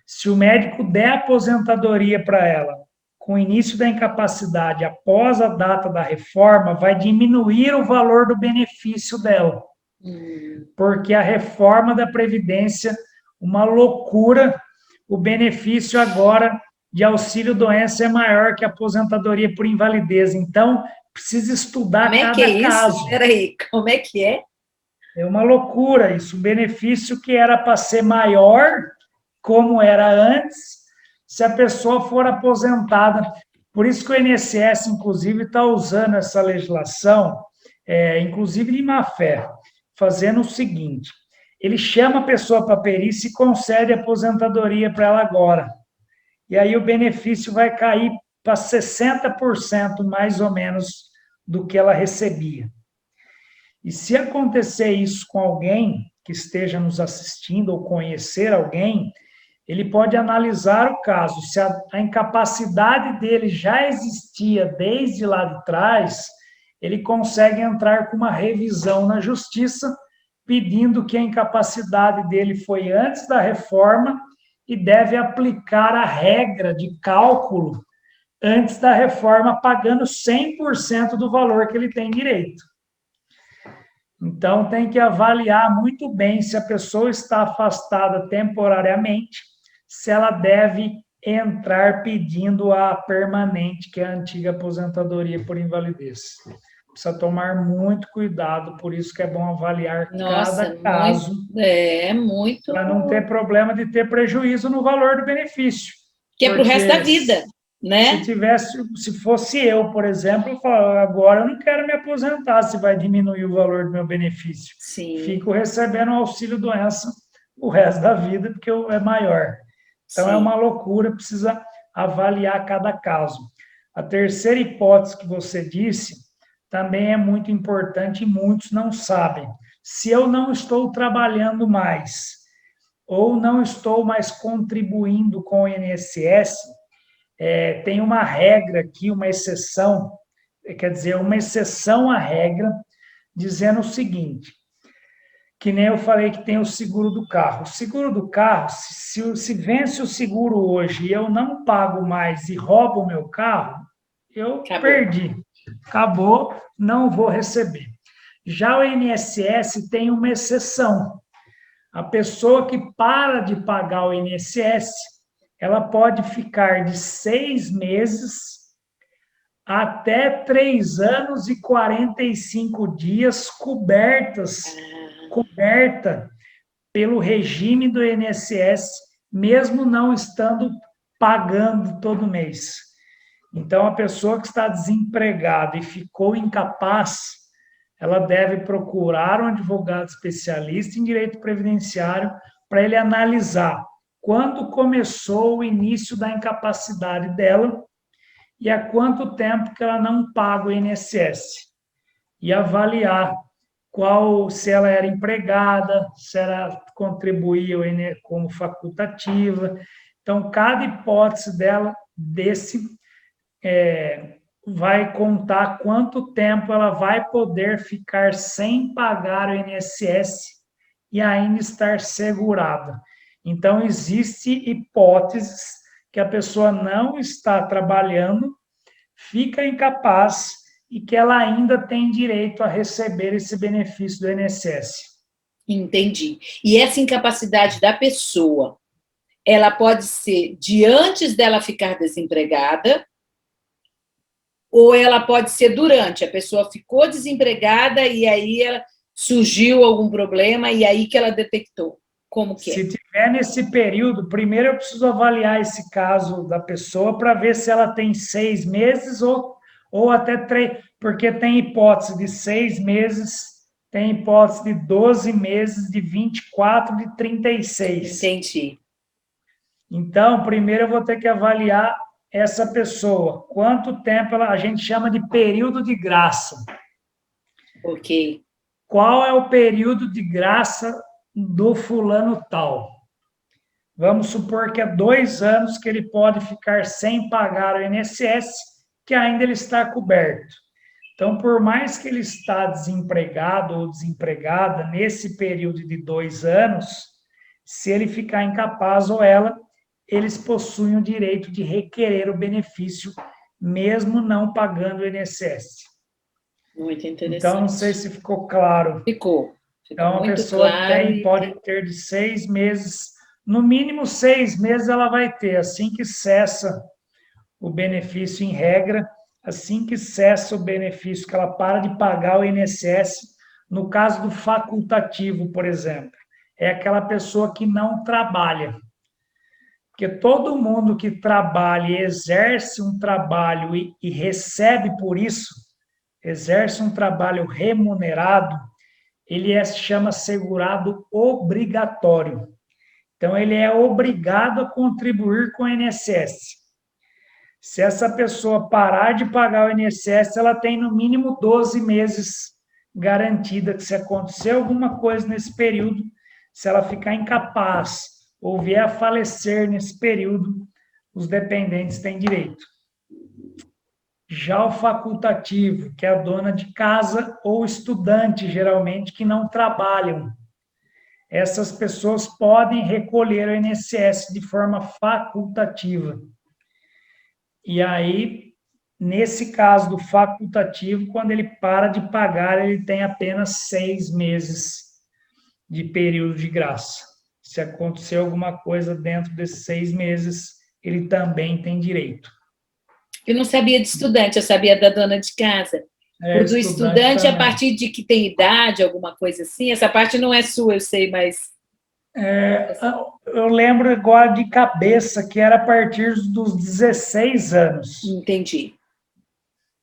Speaker 2: se o médico der aposentadoria para ela, com o início da incapacidade após a data da reforma, vai diminuir o valor do benefício dela. Porque a reforma da Previdência, uma loucura, o benefício agora de auxílio-doença é maior que a aposentadoria por invalidez. Então, precisa estudar cada caso.
Speaker 1: Peraí, como é que é?
Speaker 2: É uma loucura isso. O benefício que era para ser maior, como era antes, se a pessoa for aposentada. Por isso que o INSS, inclusive, está usando essa legislação, inclusive de má fé, fazendo o seguinte: ele chama a pessoa para perícia e concede aposentadoria para ela agora. E aí o benefício vai cair para 60% mais ou menos do que ela recebia. E se acontecer isso com alguém que esteja nos assistindo ou conhecer alguém, ele pode analisar o caso. Se a incapacidade dele já existia desde lá de trás, ele consegue entrar com uma revisão na justiça, pedindo que a incapacidade dele foi antes da reforma e deve aplicar a regra de cálculo antes da reforma, pagando 100% do valor que ele tem direito. Então, tem que avaliar muito bem se a pessoa está afastada temporariamente, se ela deve entrar pedindo a permanente, que é a antiga aposentadoria por invalidez. Precisa tomar muito cuidado, por isso que é bom avaliar cada caso.
Speaker 1: Muito.
Speaker 2: Para não ter problema de ter prejuízo no valor do benefício.
Speaker 1: Que é para o resto da vida, né?
Speaker 2: Se fosse eu, por exemplo, eu falo, agora eu não quero me aposentar, se vai diminuir o valor do meu benefício.
Speaker 1: Sim.
Speaker 2: Fico recebendo auxílio-doença o resto da vida, porque é maior. Então,
Speaker 1: Sim.
Speaker 2: É uma loucura, precisa avaliar cada caso. A terceira hipótese que você disse também é muito importante e muitos não sabem. Se eu não estou trabalhando mais ou não estou mais contribuindo com o INSS, tem uma regra aqui, uma exceção, quer dizer, uma exceção à regra, dizendo o seguinte, que nem eu falei que tem o seguro do carro. O seguro do carro, se vence o seguro hoje e eu não pago mais e roubo o meu carro, eu perdi. Acabou, não vou receber. Já o INSS tem uma exceção. A pessoa que para de pagar o INSS, ela pode ficar de 6 meses até 3 anos e 45 dias coberta pelo regime do INSS, mesmo não estando pagando todo mês. Então, a pessoa que está desempregada e ficou incapaz, ela deve procurar um advogado especialista em direito previdenciário para ele analisar quando começou o início da incapacidade dela e há quanto tempo que ela não paga o INSS. E avaliar se ela era empregada, se ela contribuía como facultativa. Então, cada hipótese dela, vai contar quanto tempo ela vai poder ficar sem pagar o INSS e ainda estar segurada. Então, existem hipóteses que a pessoa não está trabalhando, fica incapaz e que ela ainda tem direito a receber esse benefício do INSS.
Speaker 1: Entendi. E essa incapacidade da pessoa, ela pode ser de antes dela ficar desempregada, ou ela pode ser durante, a pessoa ficou desempregada e aí ela surgiu algum problema e aí que ela detectou? Como que é?
Speaker 2: Se tiver nesse período, primeiro eu preciso avaliar esse caso da pessoa para ver se ela tem 6 meses ou até 3, porque tem hipótese de 6 meses, tem hipótese de 12 meses, de 24, de 36.
Speaker 1: Entendi.
Speaker 2: Então, primeiro eu vou ter que avaliar essa pessoa. Quanto tempo a gente chama de período de graça.
Speaker 1: Ok.
Speaker 2: Qual é o período de graça do fulano tal? Vamos supor que é 2 anos que ele pode ficar sem pagar o INSS, que ainda ele está coberto. Então, por mais que ele está desempregado ou desempregada nesse período de 2 anos, se ele ficar incapaz ou ela, eles possuem o direito de requerer o benefício, mesmo não pagando o INSS.
Speaker 1: Muito interessante.
Speaker 2: Então, não sei se ficou claro.
Speaker 1: Ficou
Speaker 2: Então, a
Speaker 1: muito
Speaker 2: pessoa
Speaker 1: claro.
Speaker 2: pode ter de 6 meses, no mínimo 6 meses ela vai ter, assim que cessa o benefício em regra, assim que cessa o benefício, que ela para de pagar o INSS, no caso do facultativo, por exemplo, é aquela pessoa que não trabalha. Porque todo mundo que trabalha e exerce um trabalho e recebe por isso, exerce um trabalho remunerado, ele se chama segurado obrigatório. Então, ele é obrigado a contribuir com o INSS. Se essa pessoa parar de pagar o INSS, ela tem no mínimo 12 meses garantida que se acontecer alguma coisa nesse período, se ela ficar incapaz ou vier a falecer nesse período, os dependentes têm direito. Já o facultativo, que é a dona de casa ou estudante, geralmente, que não trabalham, essas pessoas podem recolher o INSS de forma facultativa. E aí, nesse caso do facultativo, quando ele para de pagar, ele tem apenas 6 meses de período de graça. Se acontecer alguma coisa dentro desses 6 meses, ele também tem direito.
Speaker 1: Eu não sabia de estudante, eu sabia da dona de casa. O do estudante, a partir de que tem idade, alguma coisa assim, essa parte não é sua, eu sei, mas...
Speaker 2: Eu lembro agora de cabeça que era a partir dos 16 anos.
Speaker 1: Entendi.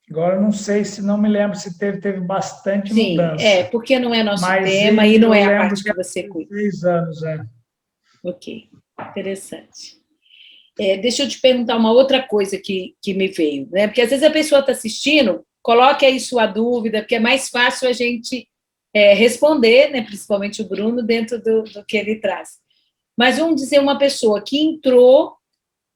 Speaker 2: Agora eu não sei se não me lembro se teve bastante mudança.
Speaker 1: Sim, porque não é nosso tema e não é a parte que você cuida.
Speaker 2: 16 anos,
Speaker 1: Ok, interessante. Deixa eu te perguntar uma outra coisa que me veio, né? Porque às vezes a pessoa está assistindo, coloque aí sua dúvida, porque é mais fácil a gente responder, né? Principalmente o Bruno, dentro do que ele traz. Mas vamos dizer, uma pessoa que entrou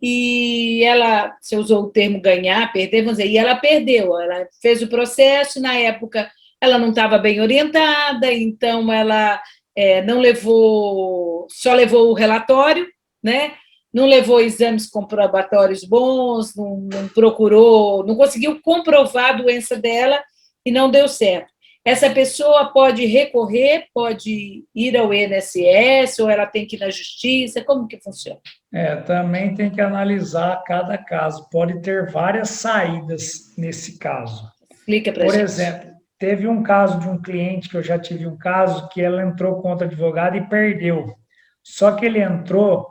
Speaker 1: e ela, você usou o termo ganhar, perder, vamos dizer, e ela perdeu, ela fez o processo, na época ela não estava bem orientada, então ela não levou, só levou o relatório, né? Não levou exames comprobatórios bons, não procurou, não conseguiu comprovar a doença dela e não deu certo. Essa pessoa pode recorrer, pode ir ao INSS, ou ela tem que ir na justiça, como que funciona?
Speaker 2: Também tem que analisar cada caso. Pode ter várias saídas nesse caso.
Speaker 1: Explica para a gente.
Speaker 2: Por exemplo, teve um caso de um cliente, que eu já tive um caso, que ela entrou contra advogado e perdeu. Só que ele entrou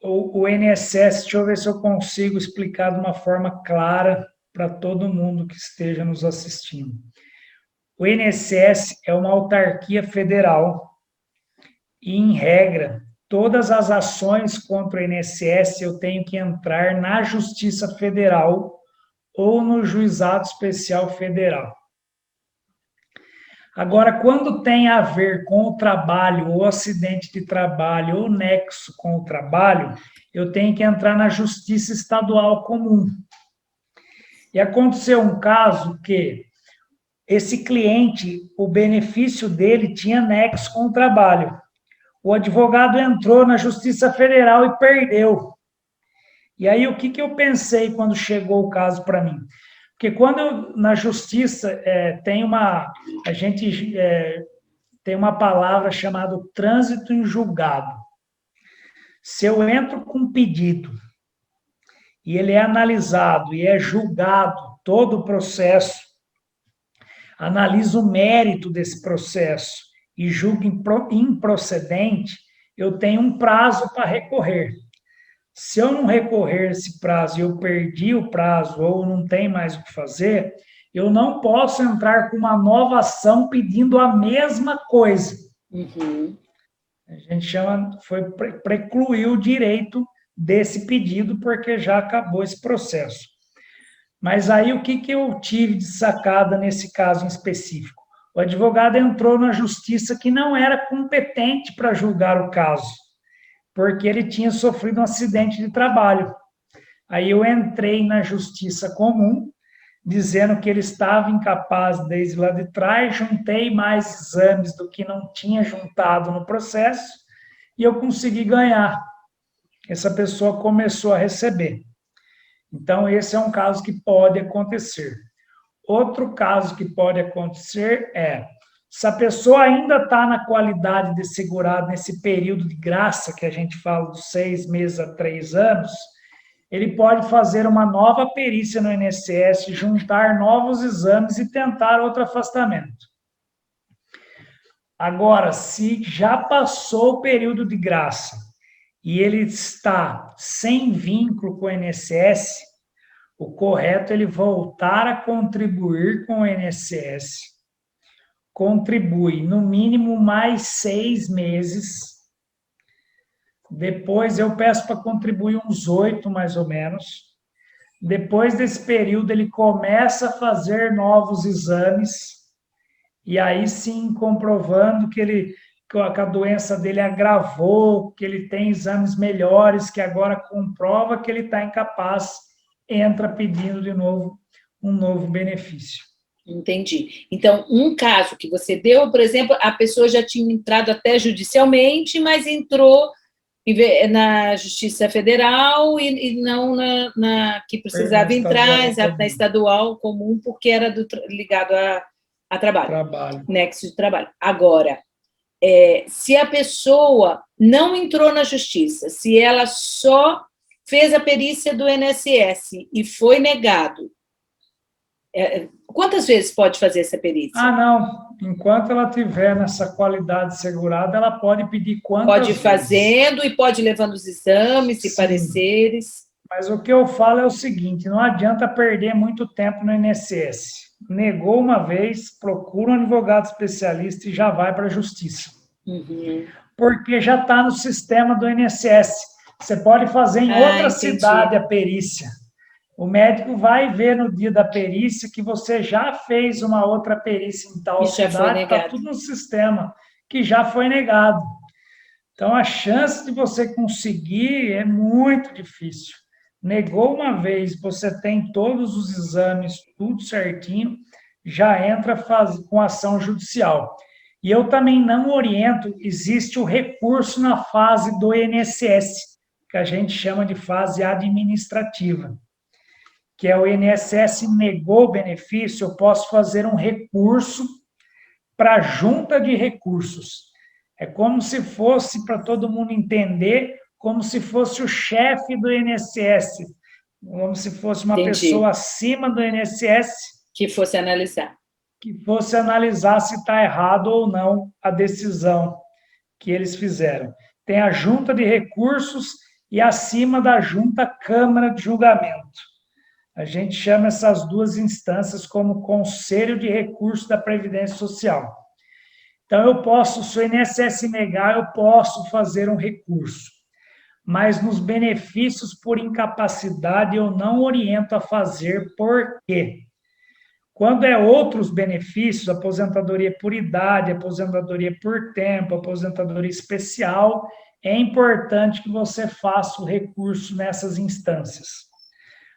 Speaker 2: o INSS, deixa eu ver se eu consigo explicar de uma forma clara para todo mundo que esteja nos assistindo. O INSS é uma autarquia federal e, em regra, todas as ações contra o INSS eu tenho que entrar na Justiça Federal ou no Juizado Especial Federal. Agora, quando tem a ver com o trabalho, ou acidente de trabalho, ou nexo com o trabalho, eu tenho que entrar na Justiça Estadual Comum. E aconteceu um caso que esse cliente, o benefício dele tinha nexo com o trabalho. O advogado entrou na Justiça Federal e perdeu. E aí, o que eu pensei quando chegou o caso para mim? Porque quando na Justiça a gente tem uma palavra chamada trânsito em julgado. Se eu entro com um pedido e ele é analisado e é julgado todo o processo, analisa o mérito desse processo e julga improcedente, eu tenho um prazo para recorrer. Se eu não recorrer esse prazo e eu perdi o prazo ou não tem mais o que fazer, eu não posso entrar com uma nova ação pedindo a mesma coisa.
Speaker 1: Uhum.
Speaker 2: A gente chama, precluir o direito desse pedido porque já acabou esse processo. Mas aí o que eu tive de sacada nesse caso em específico? O advogado entrou na justiça que não era competente para julgar o caso, porque ele tinha sofrido um acidente de trabalho. Aí eu entrei na justiça comum, dizendo que ele estava incapaz desde lá de trás, juntei mais exames do que não tinha juntado no processo, e eu consegui ganhar. Essa pessoa começou a receber. Então, esse é um caso que pode acontecer. Outro caso que pode acontecer é, se a pessoa ainda está na qualidade de segurado nesse período de graça, que a gente fala dos 6 meses a 3 anos, ele pode fazer uma nova perícia no INSS, juntar novos exames e tentar outro afastamento. Agora, se já passou o período de graça e ele está sem vínculo com o INSS, o correto é ele voltar a contribuir com o INSS, contribui no mínimo mais 6 meses, depois eu peço para contribuir uns 8 mais ou menos, depois desse período ele começa a fazer novos exames, e aí sim comprovando que a doença dele agravou, que ele tem exames melhores, que agora comprova que ele está incapaz, entra pedindo de novo um novo benefício.
Speaker 1: Entendi. Então, um caso que você deu, por exemplo, a pessoa já tinha entrado até judicialmente, mas entrou na Justiça Federal e não na que precisava entrar, na estadual comum, porque era ligado a trabalho, nexo de trabalho. Agora, se a pessoa não entrou na Justiça, se ela só fez a perícia do INSS e foi negado, quantas vezes pode fazer essa perícia?
Speaker 2: Ah, não. Enquanto ela tiver nessa qualidade segurada, ela pode pedir quantas vezes.
Speaker 1: Pode ir fazendo e pode ir levando os exames e pareceres.
Speaker 2: Mas o que eu falo é o seguinte, não adianta perder muito tempo no INSS. Negou uma vez, procura um advogado especialista e já vai para a justiça.
Speaker 1: Uhum.
Speaker 2: Porque já está no sistema do INSS. Você pode fazer em outra cidade a perícia. O médico vai ver no dia da perícia que você já fez uma outra perícia em tal cidade, está tudo no sistema, que já foi negado. Então, a chance de você conseguir é muito difícil. Negou uma vez, você tem todos os exames, tudo certinho, já entra com ação judicial. E eu também não oriento, existe o recurso na fase do INSS, que a gente chama de fase administrativa, que é o INSS negou o benefício, eu posso fazer um recurso para a junta de recursos. É como se fosse, para todo mundo entender, como se fosse o chefe do INSS, como se fosse uma pessoa acima do INSS.
Speaker 1: Que fosse analisar.
Speaker 2: Que fosse analisar se está errado ou não a decisão que eles fizeram. Tem a junta de recursos e acima da junta, Câmara de Julgamento. A gente chama essas duas instâncias como Conselho de Recursos da Previdência Social. Então, eu posso, se o INSS negar, eu posso fazer um recurso. Mas nos benefícios por incapacidade, eu não oriento a fazer. Por quê? Quando é outros benefícios, aposentadoria por idade, aposentadoria por tempo, aposentadoria especial, é importante que você faça o recurso nessas instâncias.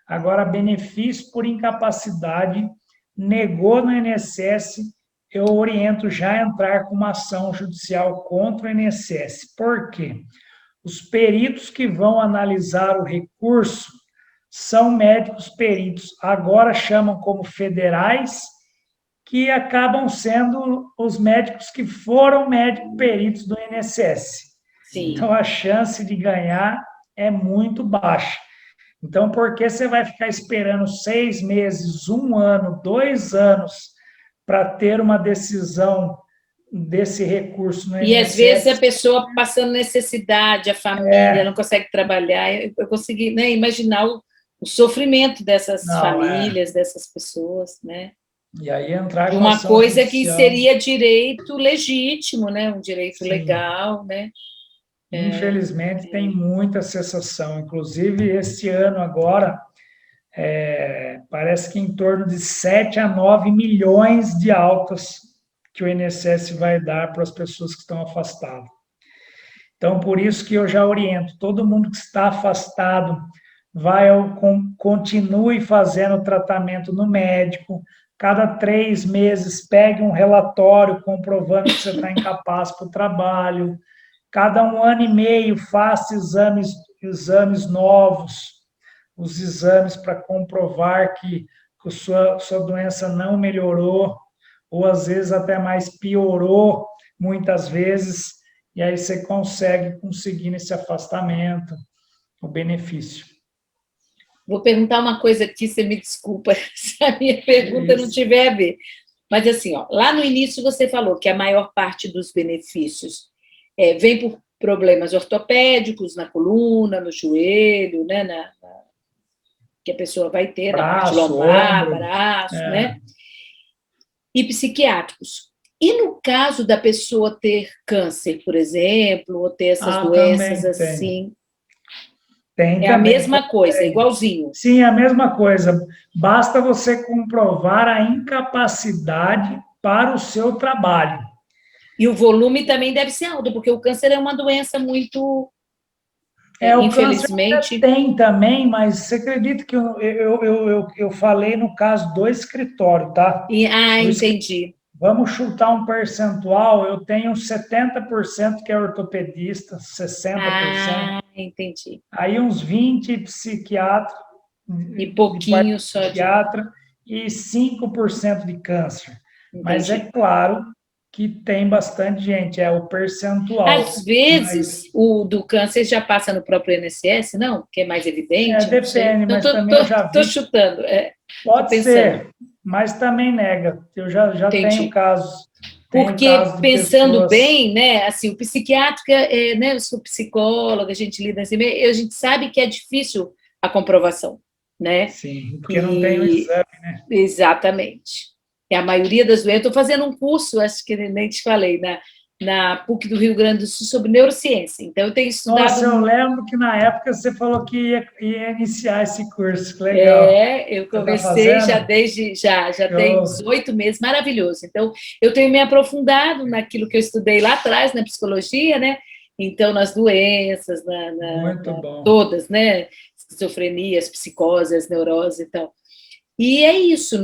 Speaker 2: Agora, benefício por incapacidade, negou no INSS, eu oriento já a entrar com uma ação judicial contra o INSS. Por quê? Os peritos que vão analisar o recurso são médicos peritos, agora chamam como federais, que acabam sendo os médicos que foram médicos peritos do INSS.
Speaker 1: Sim.
Speaker 2: Então, a chance de ganhar é muito baixa. Então, por que você vai ficar esperando 6 meses, 1 ano, 2 anos para ter uma decisão desse recurso no
Speaker 1: E,
Speaker 2: INSS.
Speaker 1: às vezes, a pessoa passando necessidade, a família não consegue trabalhar. Eu consegui, né, imaginar o sofrimento dessas famílias, dessas pessoas, né?
Speaker 2: E aí entrar
Speaker 1: de
Speaker 2: com
Speaker 1: uma
Speaker 2: ação
Speaker 1: coisa que
Speaker 2: judicial.
Speaker 1: seria direito legítimo, né? Um direito
Speaker 2: Sim.
Speaker 1: legal, né?
Speaker 2: Infelizmente, tem muita cessação. Inclusive, esse ano agora, parece que em torno de 7 a 9 milhões de altas que o INSS vai dar para as pessoas que estão afastadas. Então, por isso que eu já oriento, todo mundo que está afastado, continue fazendo tratamento no médico, cada 3 meses pegue um relatório comprovando que você está incapaz para o trabalho, cada 1 ano e meio faça exames novos, os exames para comprovar que sua doença não melhorou, ou às vezes até mais piorou, muitas vezes, e aí você conseguir nesse afastamento o benefício.
Speaker 1: Vou perguntar uma coisa aqui, você me desculpa se a minha pergunta não tiver a ver. Mas, assim, ó, lá no início você falou que a maior parte dos benefícios vem por problemas ortopédicos, na coluna, no joelho, né, que a pessoa vai ter, na parte lombar, braço, né? E psiquiátricos. E no caso da pessoa ter câncer, por exemplo, ou ter essas doenças assim...
Speaker 2: Tem
Speaker 1: a mesma coisa, igualzinho.
Speaker 2: Sim, a mesma coisa. Basta você comprovar a incapacidade para o seu trabalho.
Speaker 1: E o volume também deve ser alto, porque o câncer é uma doença muito... infelizmente...
Speaker 2: O câncer tem também, mas você acredita que eu falei no caso do escritório, tá?
Speaker 1: Entendi.
Speaker 2: Vamos chutar um percentual, eu tenho 70% que é ortopedista, 60%.
Speaker 1: Entendi.
Speaker 2: Aí uns 20 psiquiatra.
Speaker 1: E pouquinho só de...
Speaker 2: psiquiatra e 5% de câncer. Entendi. Mas é claro que tem bastante gente, é o percentual.
Speaker 1: Às vezes, o do câncer já passa no próprio INSS, não? Que é mais evidente?
Speaker 2: Depende, mas também eu já vi...
Speaker 1: Estou chutando.
Speaker 2: Pode ser, mas também nega. Eu já tenho casos...
Speaker 1: Porque, pensando bem, né, assim, o psiquiátrico, né, eu sou psicóloga, a gente lida assim, a gente sabe que é difícil a comprovação, né?
Speaker 2: Sim, porque não tem o exame, né?
Speaker 1: Exatamente. E a maioria das doenças, estou fazendo um curso, acho que nem te falei, na PUC do Rio Grande do Sul sobre neurociência. Então, eu tenho estudado...
Speaker 2: Nossa, eu lembro que na época você falou que ia iniciar esse curso, que legal.
Speaker 1: Eu comecei já tem 18 meses, maravilhoso. Então, eu tenho me aprofundado naquilo que eu estudei lá atrás, na psicologia, né? Então, nas doenças, todas, né? Esquizofrenias, psicoses, neurose e tal. E é isso,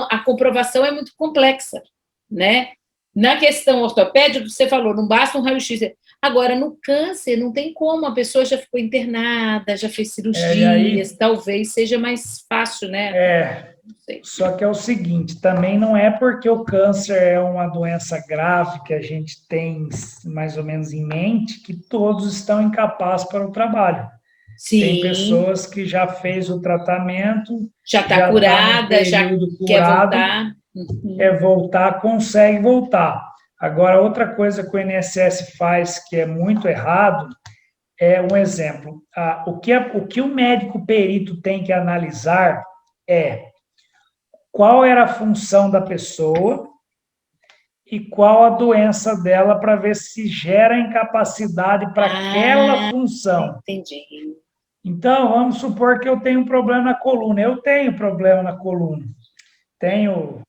Speaker 1: a comprovação é muito complexa, né? Na questão ortopédica, você falou, não basta um raio-x. Agora, no câncer, não tem como, a pessoa já ficou internada, já fez cirurgias, talvez seja mais fácil, né?
Speaker 2: Só que é o seguinte, também não é porque o câncer é uma doença grave que a gente tem mais ou menos em mente que todos estão incapazes para o trabalho.
Speaker 1: Sim.
Speaker 2: Tem pessoas que já fez o tratamento,
Speaker 1: já está curada, já quer voltar.
Speaker 2: Quer voltar, consegue voltar. Agora, outra coisa que o INSS faz que é muito errado é um exemplo. O que o médico perito tem que analisar é qual era a função da pessoa e qual a doença dela para ver se gera incapacidade para aquela função.
Speaker 1: Entendi.
Speaker 2: Então, vamos supor que eu tenho um problema na coluna. Eu tenho problema na coluna. Tenho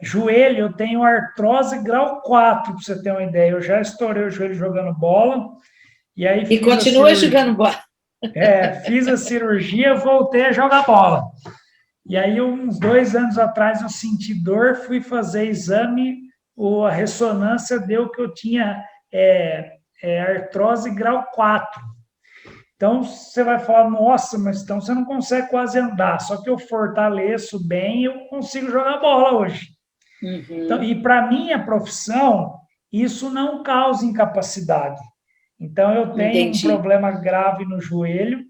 Speaker 2: joelho, eu tenho artrose grau 4, para você ter uma ideia. Eu já estourei o joelho jogando bola. E
Speaker 1: continua jogando bola.
Speaker 2: Fiz a cirurgia, voltei a jogar bola. E aí, uns 2 anos atrás, eu senti dor, fui fazer exame, a ressonância deu que eu tinha artrose grau 4. Então, você vai falar, nossa, mas então você não consegue quase andar. Só que eu fortaleço bem e eu consigo jogar bola hoje.
Speaker 1: Uhum.
Speaker 2: Então, e para minha profissão, isso não causa incapacidade. Então, eu tenho um problema grave no joelho,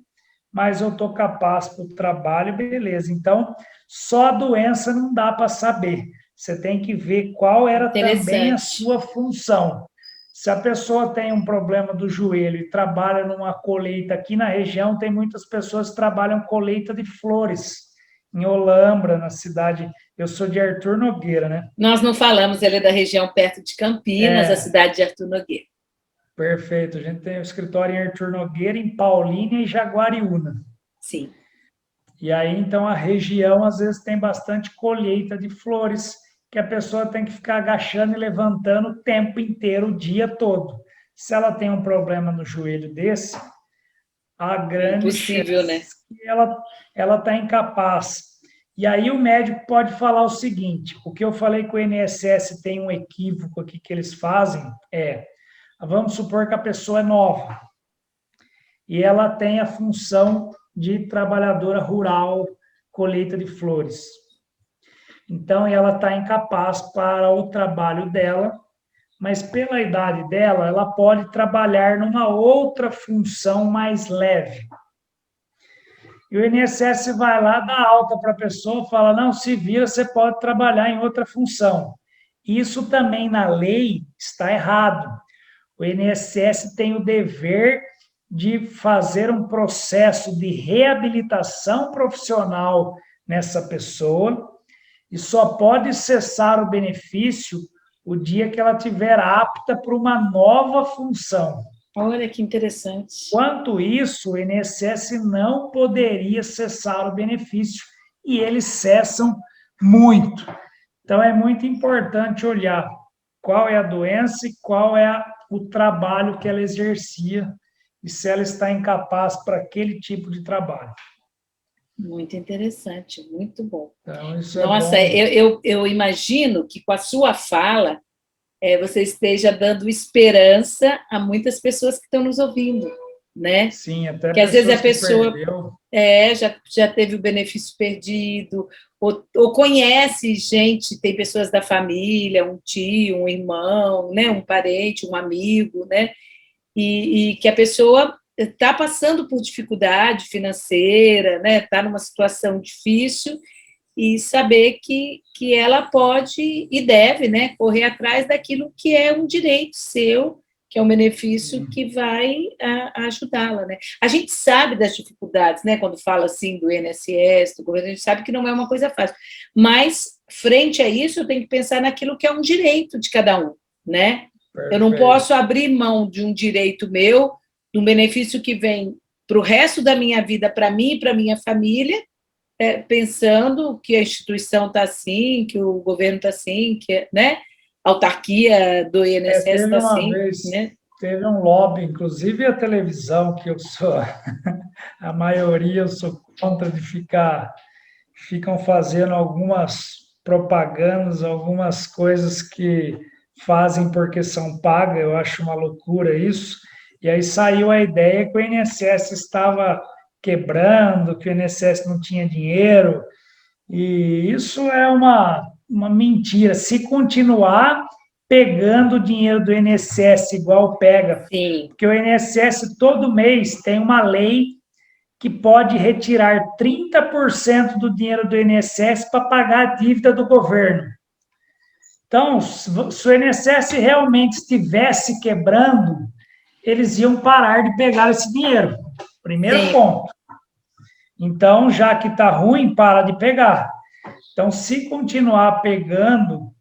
Speaker 2: mas eu estou capaz para o trabalho, beleza. Então, só a doença não dá para saber. você tem que ver qual era também a
Speaker 1: Interessante.
Speaker 2: sua função. Se a pessoa tem um problema do joelho e trabalha numa colheita, aqui na região tem muitas pessoas que trabalham colheita de flores, em Olambra, na cidade. Eu sou de Artur Nogueira, né?
Speaker 1: Nós não falamos, ele é da região perto de Campinas, a
Speaker 2: É,
Speaker 1: cidade de Artur Nogueira.
Speaker 2: perfeito. A gente tem o escritório em Artur Nogueira, em Paulínia e Jaguariúna.
Speaker 1: Sim.
Speaker 2: E aí, então, a região, às vezes, tem bastante colheita de flores, que a pessoa tem que ficar agachando e levantando o tempo inteiro, o dia todo. Se ela tem um problema no joelho desse, há
Speaker 1: É
Speaker 2: grande
Speaker 1: impossível,
Speaker 2: chance
Speaker 1: né?
Speaker 2: que ela está incapaz. E aí o médico pode falar o seguinte, o que eu falei que o INSS tem um equívoco aqui que eles fazem é, vamos supor que a pessoa é nova e ela tem a função de trabalhadora rural, colheita de flores. Então, ela está incapaz para o trabalho dela, mas pela idade dela, ela pode trabalhar numa outra função mais leve. E o INSS vai lá, dá alta para a pessoa, fala, não, se vira, você pode trabalhar em outra função. Isso também na lei está errado. O INSS tem o dever de fazer um processo de reabilitação profissional nessa pessoa e só pode cessar o benefício o dia que ela tiver apta para uma nova função.
Speaker 1: Olha que interessante.
Speaker 2: Quanto isso, o INSS não poderia cessar o benefício e eles cessam muito. Então, é muito importante olhar qual é a doença e qual é o trabalho que ela exercia e se ela está incapaz para aquele tipo de trabalho.
Speaker 1: Muito interessante, muito bom.
Speaker 2: Então, isso
Speaker 1: Nossa,
Speaker 2: é bom.
Speaker 1: eu imagino que com a sua fala você esteja dando esperança a muitas pessoas que estão nos ouvindo, né?
Speaker 2: Sim, até
Speaker 1: Que às vezes a
Speaker 2: pessoas que
Speaker 1: pessoa
Speaker 2: perdeu.
Speaker 1: já teve o benefício perdido, ou conhece gente, tem pessoas da família, um tio, um irmão, né, um parente, um amigo, né, e que a pessoa está passando por dificuldade financeira, né, está numa situação difícil, e saber que ela pode e deve, né, correr atrás daquilo que é um direito seu, que é um benefício que vai ajudá-la, né? A gente sabe das dificuldades, né, quando fala assim do INSS, do governo, a gente sabe que não é uma coisa fácil, mas frente a isso eu tenho que pensar naquilo que é um direito de cada um, né?
Speaker 2: Perfeito.
Speaker 1: Eu não posso abrir mão de um direito meu, de um benefício que vem para o resto da minha vida, para mim e para minha família, pensando que a instituição está assim, que o governo está assim, que, né, a autarquia do INSS está assim, né?
Speaker 2: Teve um lobby, inclusive a televisão, que eu sou, a maioria eu sou contra de ficam fazendo algumas propagandas, algumas coisas que fazem porque são pagas, eu acho uma loucura isso, e aí saiu a ideia que o INSS estava quebrando, que o INSS não tinha dinheiro, e isso é uma mentira. Se continuar pegando o dinheiro do INSS igual pega,
Speaker 1: Sim.
Speaker 2: porque o INSS todo mês tem uma lei que pode retirar 30% do dinheiro do INSS para pagar a dívida do governo. Então, se o INSS realmente estivesse quebrando, eles iam parar de pegar esse dinheiro. Primeiro
Speaker 1: Sim.
Speaker 2: ponto. Então, já que está ruim, para de pegar. Então, se continuar pegando,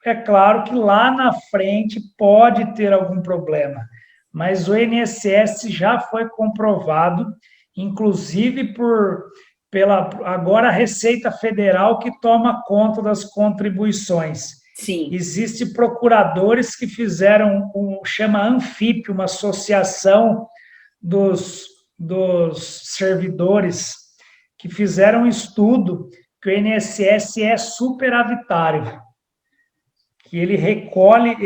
Speaker 2: é claro que lá na frente pode ter algum problema. Mas o INSS já foi comprovado, inclusive pela agora a Receita Federal que toma conta das contribuições.
Speaker 1: Sim.
Speaker 2: Existem procuradores que fizeram chama Anfip, uma associação dos servidores, que fizeram um estudo que o INSS é superavitário, que ele recolhe,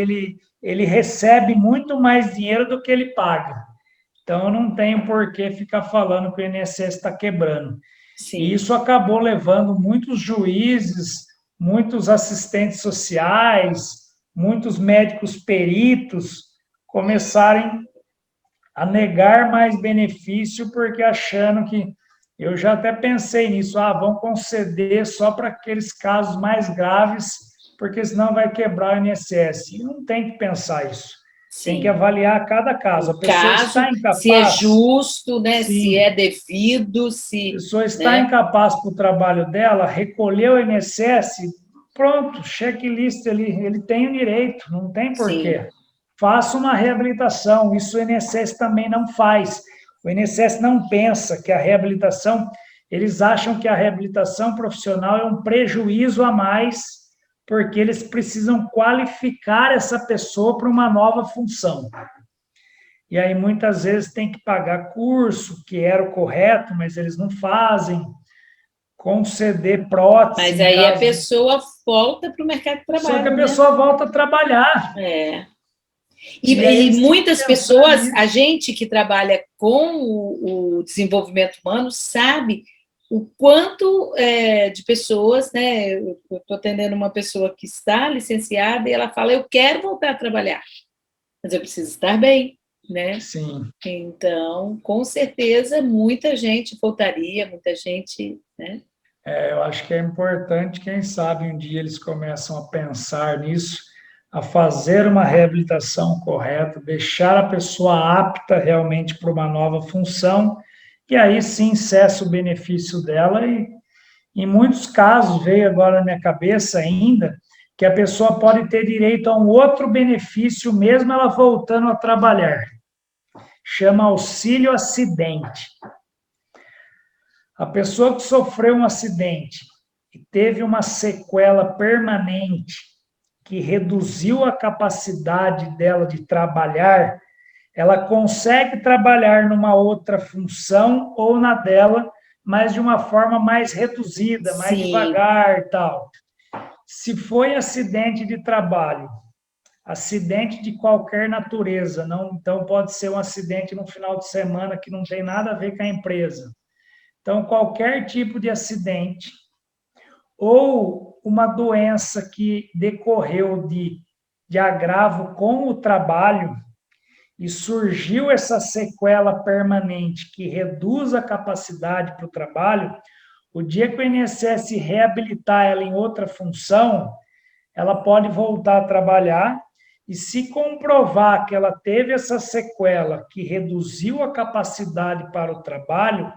Speaker 2: ele recebe muito mais dinheiro do que ele paga. Então, não tem por que ficar falando que o INSS está quebrando.
Speaker 1: Sim.
Speaker 2: E isso acabou levando muitos juízes, muitos assistentes sociais, muitos médicos peritos começarem a negar mais benefício, porque achando que... Eu já até pensei nisso, vão conceder só para aqueles casos mais graves, porque senão vai quebrar o INSS. E não tem que pensar isso. Tem que
Speaker 1: Sim.
Speaker 2: avaliar cada caso. A pessoa
Speaker 1: Caso,
Speaker 2: está
Speaker 1: se é
Speaker 2: incapaz,
Speaker 1: justo, né? Se
Speaker 2: sim.
Speaker 1: é devido,
Speaker 2: A
Speaker 1: se,
Speaker 2: pessoa está
Speaker 1: né?
Speaker 2: incapaz para o trabalho dela, recolheu o INSS, pronto, checklist, ele tem o direito, não tem
Speaker 1: Sim,
Speaker 2: porquê. Faça uma reabilitação, isso o INSS também não faz. O INSS não pensa que a reabilitação, eles acham que a reabilitação profissional é um prejuízo a mais, porque eles precisam qualificar essa pessoa para uma nova função. E aí muitas vezes tem que pagar curso, que era o correto, mas eles não fazem, conceder prótese
Speaker 1: mas
Speaker 2: em
Speaker 1: aí a
Speaker 2: caso.
Speaker 1: pessoa volta para o mercado de
Speaker 2: Só que
Speaker 1: trabalho,
Speaker 2: a
Speaker 1: né?
Speaker 2: pessoa volta a trabalhar.
Speaker 1: É.
Speaker 2: E aí
Speaker 1: E
Speaker 2: eles têm que
Speaker 1: muitas
Speaker 2: pensar
Speaker 1: pessoas, a
Speaker 2: nisso.
Speaker 1: gente que trabalha com o desenvolvimento humano, sabe o quanto de pessoas, né? Eu estou atendendo uma pessoa que está licenciada e ela fala: eu quero voltar a trabalhar, mas eu preciso estar bem, né?
Speaker 2: Sim,
Speaker 1: Então, com certeza, muita gente voltaria, muita gente, né?
Speaker 2: eu acho que é importante, quem sabe um dia eles começam a pensar nisso, a fazer uma reabilitação correta, deixar a pessoa apta realmente para uma nova função, e aí sim cessa o benefício dela. E em muitos casos, veio agora na minha cabeça ainda, que a pessoa pode ter direito a um outro benefício, mesmo ela voltando a trabalhar. Chama auxílio acidente. A pessoa que sofreu um acidente e teve uma sequela permanente que reduziu a capacidade dela de trabalhar, ela consegue trabalhar numa outra função ou na dela, mas de uma forma mais reduzida, mais
Speaker 1: Sim,
Speaker 2: devagar e tal. Se foi acidente de trabalho, acidente de qualquer natureza, não, então pode ser um acidente no final de semana que não tem nada a ver com a empresa. Então, qualquer tipo de acidente ou uma doença que decorreu de agravo com o trabalho e surgiu essa sequela permanente que reduz a capacidade para o trabalho, o dia que o INSS reabilitar ela em outra função, ela pode voltar a trabalhar e se comprovar que ela teve essa sequela que reduziu a capacidade para o trabalho,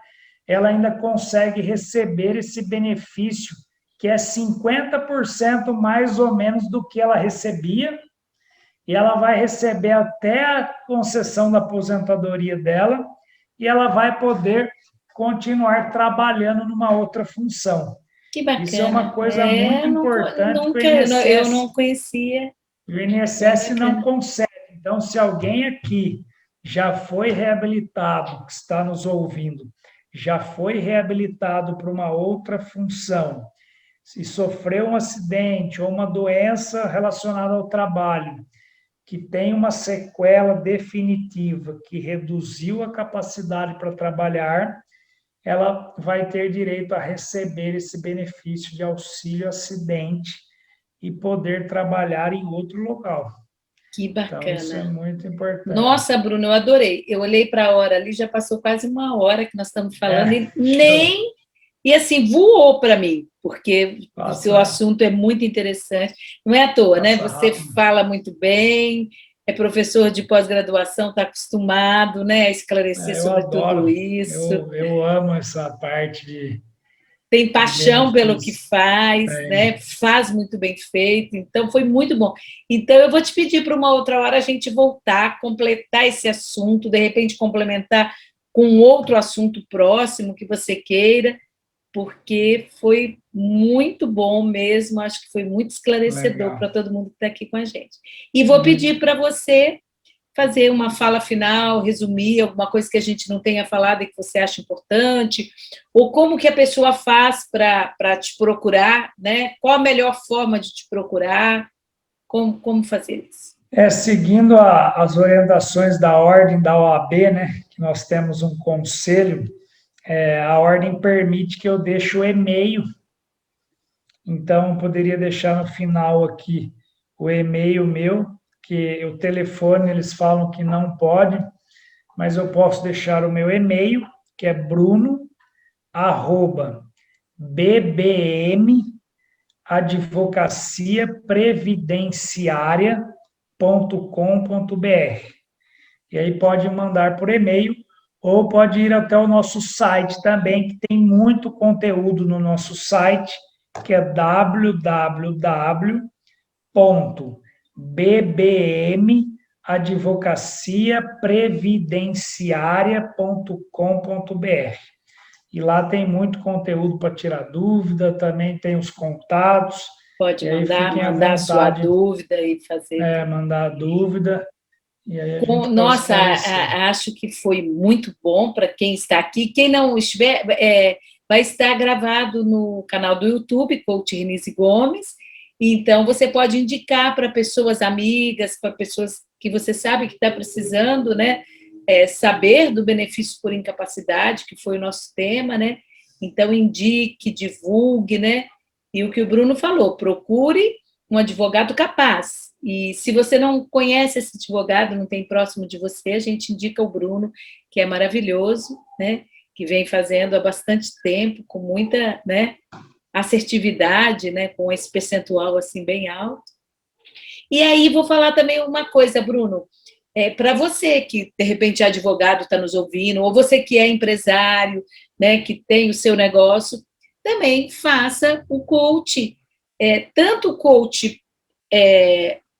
Speaker 2: ela ainda consegue receber esse benefício, que é 50% mais ou menos do que ela recebia, e ela vai receber até a concessão da aposentadoria dela, e ela vai poder continuar trabalhando numa outra função.
Speaker 1: que
Speaker 2: Isso é uma
Speaker 1: bacana.
Speaker 2: coisa muito importante que
Speaker 1: Nunca, eu não conhecia.
Speaker 2: o
Speaker 1: Bem
Speaker 2: INSS não
Speaker 1: bacana.
Speaker 2: consegue. Então, se alguém aqui já foi reabilitado, que está nos ouvindo, já foi reabilitado para uma outra função, se sofreu um acidente ou uma doença relacionada ao trabalho, que tem uma sequela definitiva, que reduziu a capacidade para trabalhar, ela vai ter direito a receber esse benefício de auxílio acidente e poder trabalhar em outro local.
Speaker 1: Que
Speaker 2: Então, isso é
Speaker 1: bacana.
Speaker 2: muito importante.
Speaker 1: Nossa, Bruno, eu adorei. Eu olhei para a hora ali, já passou quase uma hora que nós estamos falando
Speaker 2: É,
Speaker 1: e
Speaker 2: show.
Speaker 1: nem. E assim, voou para mim, porque o seu
Speaker 2: Passa,
Speaker 1: assunto é muito interessante. Não é à toa, né?
Speaker 2: passa
Speaker 1: Você
Speaker 2: rápido.
Speaker 1: fala muito bem, é professor de pós-graduação, está acostumado, né, a esclarecer
Speaker 2: Eu
Speaker 1: sobre tudo
Speaker 2: adoro.
Speaker 1: isso.
Speaker 2: Eu amo essa parte
Speaker 1: Tem
Speaker 2: de
Speaker 1: paixão pelo que
Speaker 2: benefício.
Speaker 1: faz,
Speaker 2: Tem.
Speaker 1: né? Faz muito bem feito, então foi muito bom. Então eu vou te pedir para uma outra hora a gente voltar, completar esse assunto, de repente complementar com outro assunto próximo que você queira, porque foi muito bom mesmo, acho que foi muito esclarecedor para
Speaker 2: Legal.
Speaker 1: todo mundo que está aqui com a gente. E vou
Speaker 2: Muito.
Speaker 1: pedir para você fazer uma fala final, resumir alguma coisa que a gente não tenha falado e que você acha importante, ou como que a pessoa faz para te procurar, né? Qual a melhor forma de te procurar, como fazer isso?
Speaker 2: Seguindo as orientações da ordem da OAB, né, que nós temos um conselho, a ordem permite que eu deixe o e-mail. Então, eu poderia deixar no final aqui o e-mail meu, que o telefone eles falam que não pode, mas eu posso deixar o meu e-mail, que é bruno@bbm advocaciaprevidenciaria.com.br. E aí pode mandar por e-mail ou pode ir até o nosso site também, que tem muito conteúdo no nosso site, que é www.bbmadvocaciaprevidenciaria.com.br. E lá tem muito conteúdo para tirar dúvida, também tem os contatos.
Speaker 1: Pode
Speaker 2: e aí
Speaker 1: mandar a sua dúvida e fazer.
Speaker 2: Mandar a dúvida. E aí a gente
Speaker 1: Nossa, acho que foi muito bom para quem está aqui. Quem não estiver, vai estar gravado no canal do YouTube, Coach Renise Gomes. Então, você pode indicar para pessoas amigas, para pessoas que você sabe que está precisando, né? Saber do benefício por incapacidade, que foi o nosso tema, né? Então, indique, divulgue, né? E o que o Bruno falou, procure um advogado capaz. E se você não conhece esse advogado, não tem próximo de você, a gente indica o Bruno, que é maravilhoso, né? Que vem fazendo há bastante tempo, com muita, né, assertividade, né, com esse percentual assim bem alto. E aí vou falar também uma coisa, Bruno, para você que de repente é advogado, está nos ouvindo, ou você que é empresário, né, que tem o seu negócio, também faça o coach, tanto o coach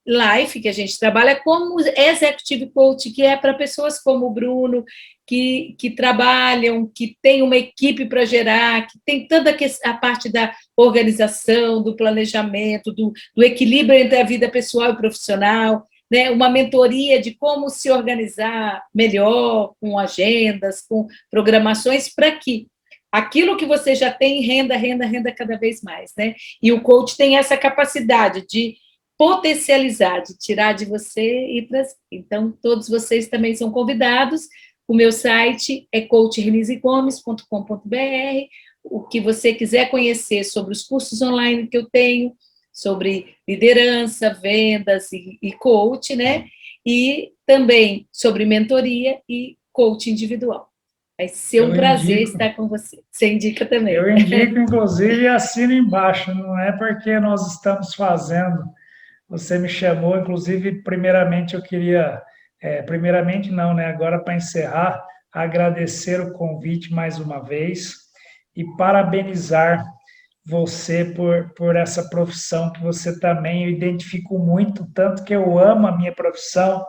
Speaker 1: life, que a gente trabalha, como executive coach, que é para pessoas como o Bruno, que trabalham, que tem uma equipe para gerar, que tem toda a parte da organização, do planejamento, do equilíbrio entre a vida pessoal e profissional, né? Uma mentoria de como se organizar melhor, com agendas, com programações, para que aquilo que você já tem renda cada vez mais, né? E o coach tem essa capacidade de potencializar, de tirar de você e para. Então, todos vocês também são convidados. O meu site é coachrenisegomes.com.br. O que você quiser conhecer sobre os cursos online que eu tenho, sobre liderança, vendas e coach, né? E também sobre mentoria e coach individual. Vai ser um prazer estar com você. Você indica também.
Speaker 2: Eu indico, inclusive, e assino embaixo. Não é porque nós estamos fazendo. Você me chamou, inclusive, primeiramente eu queria, primeiramente não, né? Agora para encerrar, agradecer o convite mais uma vez e parabenizar você por essa profissão que você também, eu identifico muito, tanto que eu amo a minha profissão,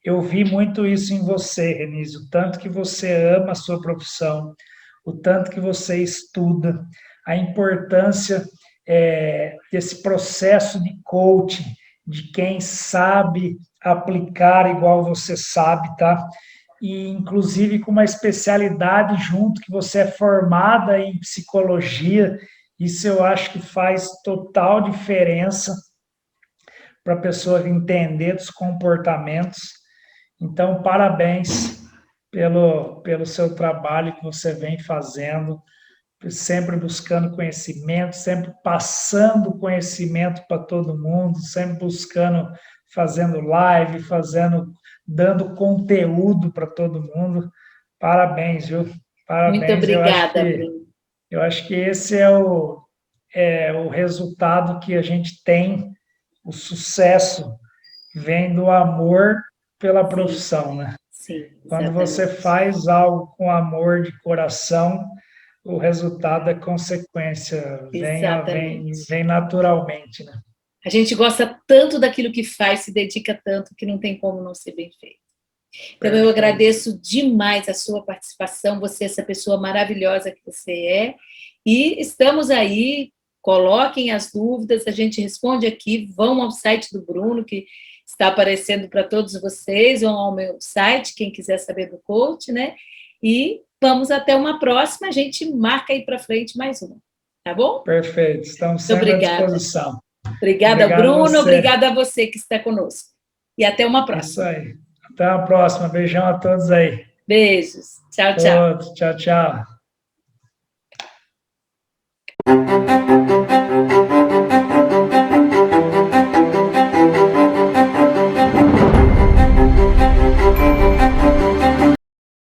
Speaker 2: eu vi muito isso em você, Renise, o tanto que você ama a sua profissão, o tanto que você estuda, a importância desse processo de coaching, de quem sabe aplicar igual você sabe, tá? E, inclusive, com uma especialidade junto, que você é formada em psicologia, isso eu acho que faz total diferença para a pessoa entender dos comportamentos. Então, parabéns pelo seu trabalho que você vem fazendo, sempre buscando conhecimento, sempre passando conhecimento para todo mundo, sempre buscando, fazendo live, dando conteúdo para todo mundo. Parabéns, viu? Parabéns.
Speaker 1: Muito obrigada, Bruno.
Speaker 2: Eu acho que esse é o resultado que a gente tem, o sucesso vem do amor pela profissão, né?
Speaker 1: Sim,
Speaker 2: quando você faz algo com amor de coração, o resultado é consequência, vem naturalmente, né?
Speaker 1: A gente gosta tanto daquilo que faz, se dedica tanto, que não tem como não ser bem feito. Então, eu agradeço demais a sua participação, você é essa pessoa maravilhosa que você é, e estamos aí, coloquem as dúvidas, a gente responde aqui, vão ao site do Bruno, que está aparecendo para todos vocês, vão ao meu site, quem quiser saber do coach, né? E vamos até uma próxima, a gente marca aí para frente mais uma, tá bom?
Speaker 2: Perfeito, estamos sempre à disposição.
Speaker 1: Obrigada, Bruno, obrigada a você que está conosco. E até uma próxima.
Speaker 2: Isso aí. Até a próxima. Beijão a todos aí.
Speaker 1: Beijos. Tchau, tchau.
Speaker 2: Tchau, tchau.